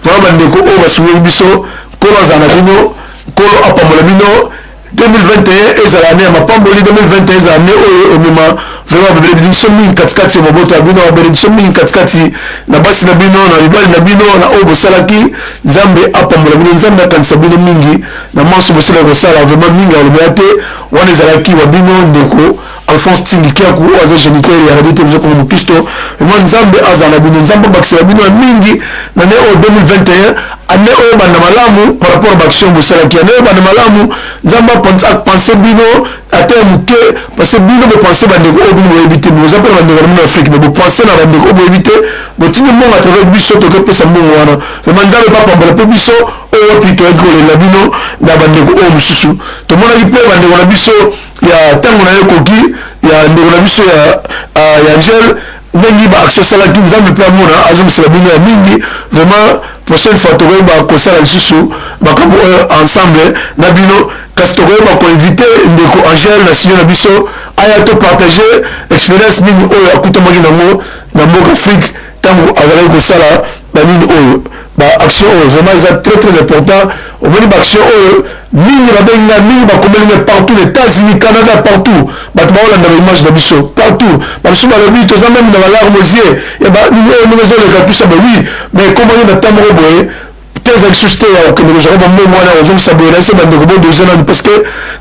voilà bandeko oyo basungeli biso kolo azala na bino kolo apambola bino 2021 ezala ane ya mapamboli 2021 ezala ane oyo omema vraiment babénédiction mingi katikati ya mabota ya bino babénédiction mingi katikati na basi na bino na mibali na bino na oyo bosalaki nzambe apambola bino nzambe akanisa bino mingi na manso bosalaki kosala vraiment mingi alobela te wana ezalaki wa bino ndeko Alphonse Tindikiaku oyo aza géniteur ya radio télévision Congo Mokristo vraiment nzambe azala na bino nzambe abakisela bino ya mingi na ne oyo 2021 ane oyo banda malamu par rapport à baction bosalaki ane oyo banda malamu nzamba penser bino ata muke parce que bino bo penser bandeko o bino éviter nous appelle bandeko na Afrique mais bo penser na bandeko o éviter bo tini mo attraver biso to ke pesa mo wana vraiment nzamba pas pambola po biso o plutôt école la bino na bandeko o mususu to mona ki pe bandeko na biso ya tango na yokoki ya ndeko na biso ya Angel nengi ba action sala ki nzambe pe amona azum sala bino ya mingi vraiment prochaine fois to ba ko sala lisusu makambo ensemble na bino kasi to ba ko inviter ndeko Angel na sino na biso aya to partager expérience nini oyo akutamaki nango na mboka Afrique tango azali ko sala ba nini oyo ba action oyo vraiment c'est très très important au moni ba action oyo mingi babenga mingi bakomelinga partout les États-Unis Canada partout bato baolanda baimage na biso partout babiso balobi toza même na balarme aux yeux ya banini oyo ndenge ezoleka tusa ba oui mais komoni na ntango oyo boye tezali susu te ya okende kozala bambo mwana ozongisa boye nayeso bandeko bodoze nani parce que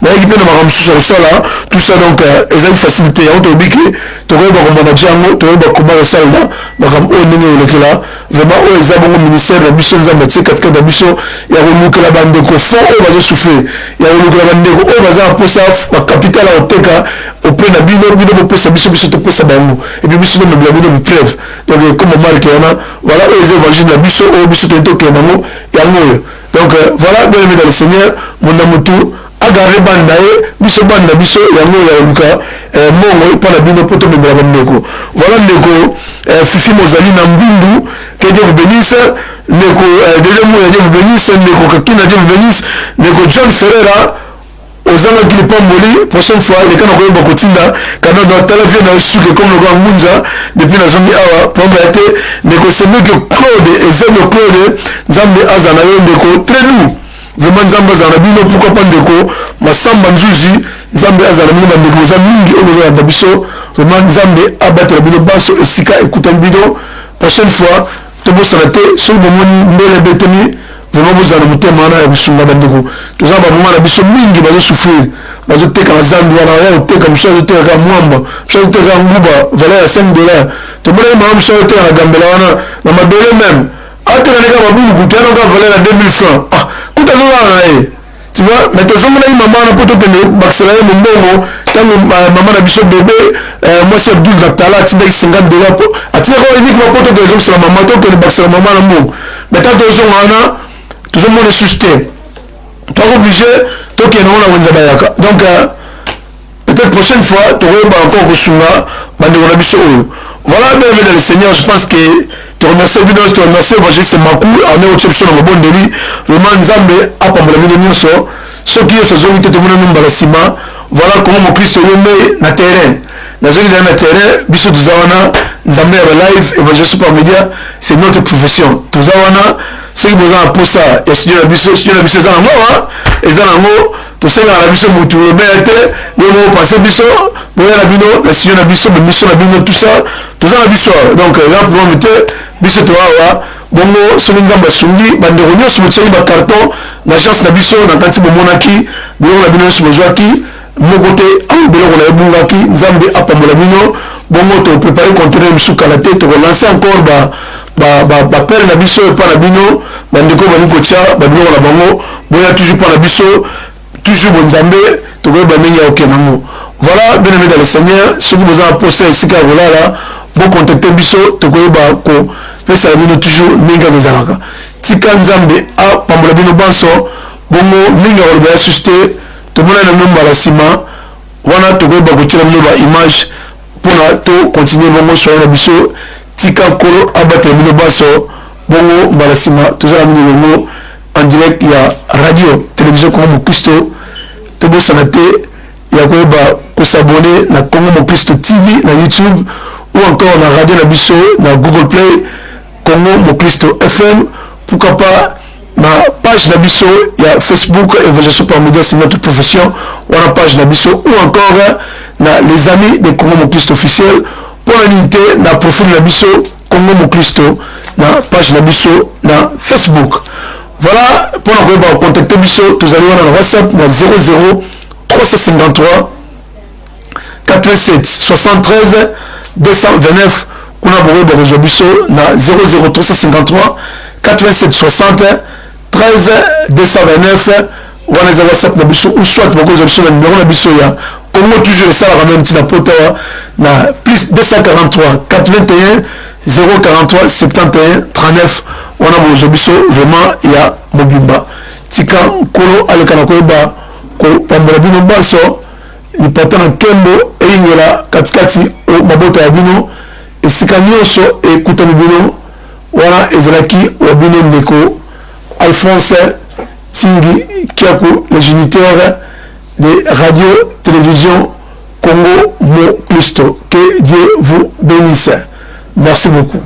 nayeki mpe na makambo mosusu ya kosala tout ça donc ezali facilité yango toyebi ke tokoyeba komanaje yango toyeba koma kosalela makambo oyo ndenge olekela vraiment oyo eza bongo ministère na biso nzambe atie katikati na biso ya kolukela bandeko fond oyo bazosouffrir ya kolukela bandeko oyo baza na mposa bacapitale ya koteka auprès na bino bino bopesa biso biso topesa bango epuis biso nomebela bino bipreuve donc comme marke wana voilà oyo eza évangile na biso oyo biso toyei tokenda yango yango oyo donc voilà bien aimé dans le Seigneur mona mutu agarre banda ye biso banda biso yango ya koluka mongo mpo na bino mpo tomemela bandeko voilà ndeko Fifi Mozali na Mbindu que Dieu vous bénisse ndeko deuxième mot Dieu vous bénisse ndeko Kakina Dieu vous bénisse ndeko John Ferreira ozanga kili pamboli prochaine fois les kana koyeba kotinda kana do tala vie na suke comme le grand Munza depuis la zone awa pomba ete ndeko semeke Claude Ezebio Claude nzambe azana yo ndeko très doux vraiment nzambe azana bino pourquoi pas ndeko Masamba Nzuzi nzambe azana bino ndeko za mingi oyo ya biso vraiment nzambe abatela bino baso esika écoutant bino prochaine fois to bosana te so bomoni mbele beteni vraiment bozala motema wana ya kosunga bandeko toza bamoma na biso mingi bazosouffrir bazoteka na zambi wana ya koteka mosu azotekaka mwamba mosu azotekaka nguba valeur ya $5 tomonaki mama mosu azoteka na gambela wana na mabele meme atekaneka babuluku toyanoka valeur ya 2000 francs kuta azozala na ye tu vois mais tozomonaki mama wana mpo tokende bakisela ye mombongo ntango mama na biso bebe mwasi ya bule na tala atindaki $50 po atindaki oyo uniquement mpo tokende ezokisela mama tokende bakisela mama na mbongo mais ntango tozonga wana tozomona susu te toza obligé tokende ngo na wenza bayaka donc peut-être prochaine fois tokoyeba encore kosunga bandeko na biso oyo voilà bien aimé dans le Seigneur je pense que te remercie bino te remercie évangéliste Makou ane otie biso na mabondeli vraiment nzambe apambola bino nyonso soki nyonso ozongi te tomona nombala nsima voilà comment mokristo yombe na terrain nazongi na terrain biso toza wana nzambe ya balive évangéliste par média c'est notre profession toza wana soki boza na posa ya studio na biso eza nango eza nango tosengaka na biso motu obeya te yo moko pense biso boya na bino na studio na biso bemiso na bino tout ça toza na biso donc ya problème te biso toawa bongo soki nzambe asungi bandeko nyonso botiaki bacarton na agence na biso na kanti bomonaki biloko na bino nyonso bozwaki moko te biloko na ebungaki nzambe apambola bino bongo toprépare conteneur mosusu kala te tokolance encore bapere na biso epa na bino bandeko bani kotia babiloko na bango boya toujours mpo na biso toujours bonzambe tokoyeba ndenge ya okende yango voilà bien aimé dans le Seigneur soki boza na posa esika ya kolala bocontacte biso tokoyeba kopesala bino toujours ndenge kaka ezalaka tika nzambe apambola bino banso bongo ndenge ya koloba ya susu te tomona na mbala nsima wana tokoyeba kotiela bino baimage mpona tocontinue bongo soye na biso tika nkolo abatela bino baso bongo mbala nsima tozala bino bongo en direct ya radio télévision Congo Mokristo tobosana te ya koyeba kosabone na Congo Mokristo TV na YouTube ou encore na radio na biso na Google Play Congo Mokristo FM pourquoi pas na page na biso ya Facebook évangéliste par média c'est notre profession ou na page na biso ou encore na les amis de Congo Mokristo officiel pour l'unité na profil na biso Congo Mokristo na page na biso na Facebook. Voilà, pour nous contacter biso, tous allez voir dans WhatsApp na 00 353 87 73 229 kuna bowe borejo biso na 00 353 87 60 13 229 wana eza WhatsApp na biso ou soit bokozwa biso na numéro na biso ya Congo toujours esalaka même ntina poto na plus 243 81 043 71 39 wana bozwa biso vraiment ya mobimba tika nkolo aleka na koyeba kopambola bino baso lipata na nkembo eyingela katikati mabota ya bino esika nyonso ekutani bino wana ezalaki wa bino ndeko Alphonse Tingi Kiakou, le géniteur de Radio-Télévision Congo Mo-Christo. Que Dieu vous bénisse. Merci beaucoup.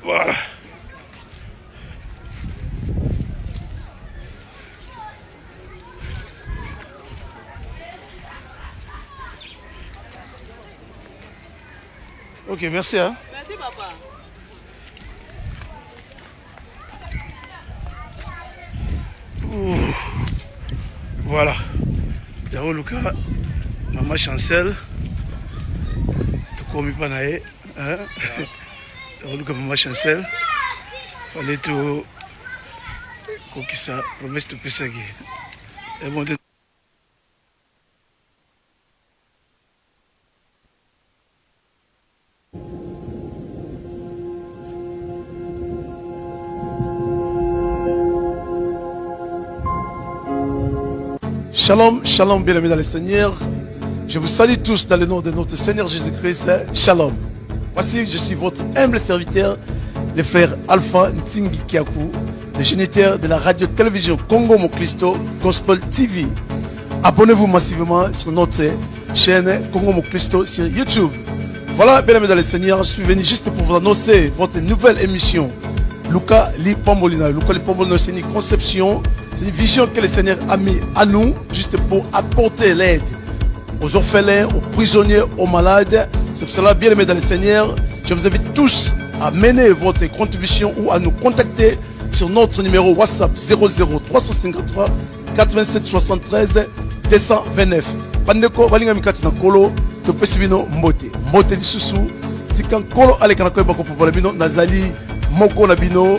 Voilà. Ok, merci. Hein. Merci, papa. Ouh. Voilà. Yaro Luka, maman Chancel. Tu commis pas naé. Yaro Luka, maman Chancel. Fallait tout. Kokisa, promesse de Pesagi. Et bon, Shalom, shalom, bien-aimés dans le Seigneur. Je vous salue tous dans le nom de notre Seigneur Jésus-Christ. Shalom. Voici, je suis votre humble serviteur, le frère Alpha Ntingi Kiakou, le géniteur de la radio-télévision Congo Mo-Christo Gospel TV. Abonnez-vous massivement sur notre chaîne Congo Mo-Christo sur YouTube. Voilà, bien-aimés dans le Seigneur, je suis venu juste pour vous annoncer votre nouvelle émission. Luka Li Pambolina. Luka Li Pambolina, c'est une conception. C'est une vision que le Seigneur a mis à nous, juste pour apporter l'aide aux orphelins, aux prisonniers, aux malades. C'est pour cela, bien aimés dans le Seigneur, je vous invite tous à mener votre contribution ou à nous contacter sur notre numéro WhatsApp 00 353 87 73 229. Pandeko, Valinga Mikati na Kolo, Topesibino Mbote. Mbote Lisusu, Tikan Kolo Alekana Koeba Kopovolabino, Nazali Moko Nabino.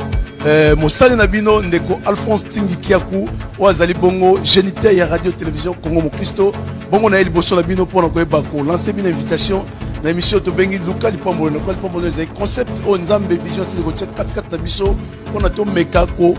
Mosali Nabino ndeko Alphonse Tingi Kiakou Oazali Bongo géniteur ya radio télévision Congo Mo-Christo Bongo na liboso na bino pour na koyeba ko lancer une invitation na émission to bengi Luka Li Pambolina concept o nzambe vision tiko check 4 na biso pour na to meka ko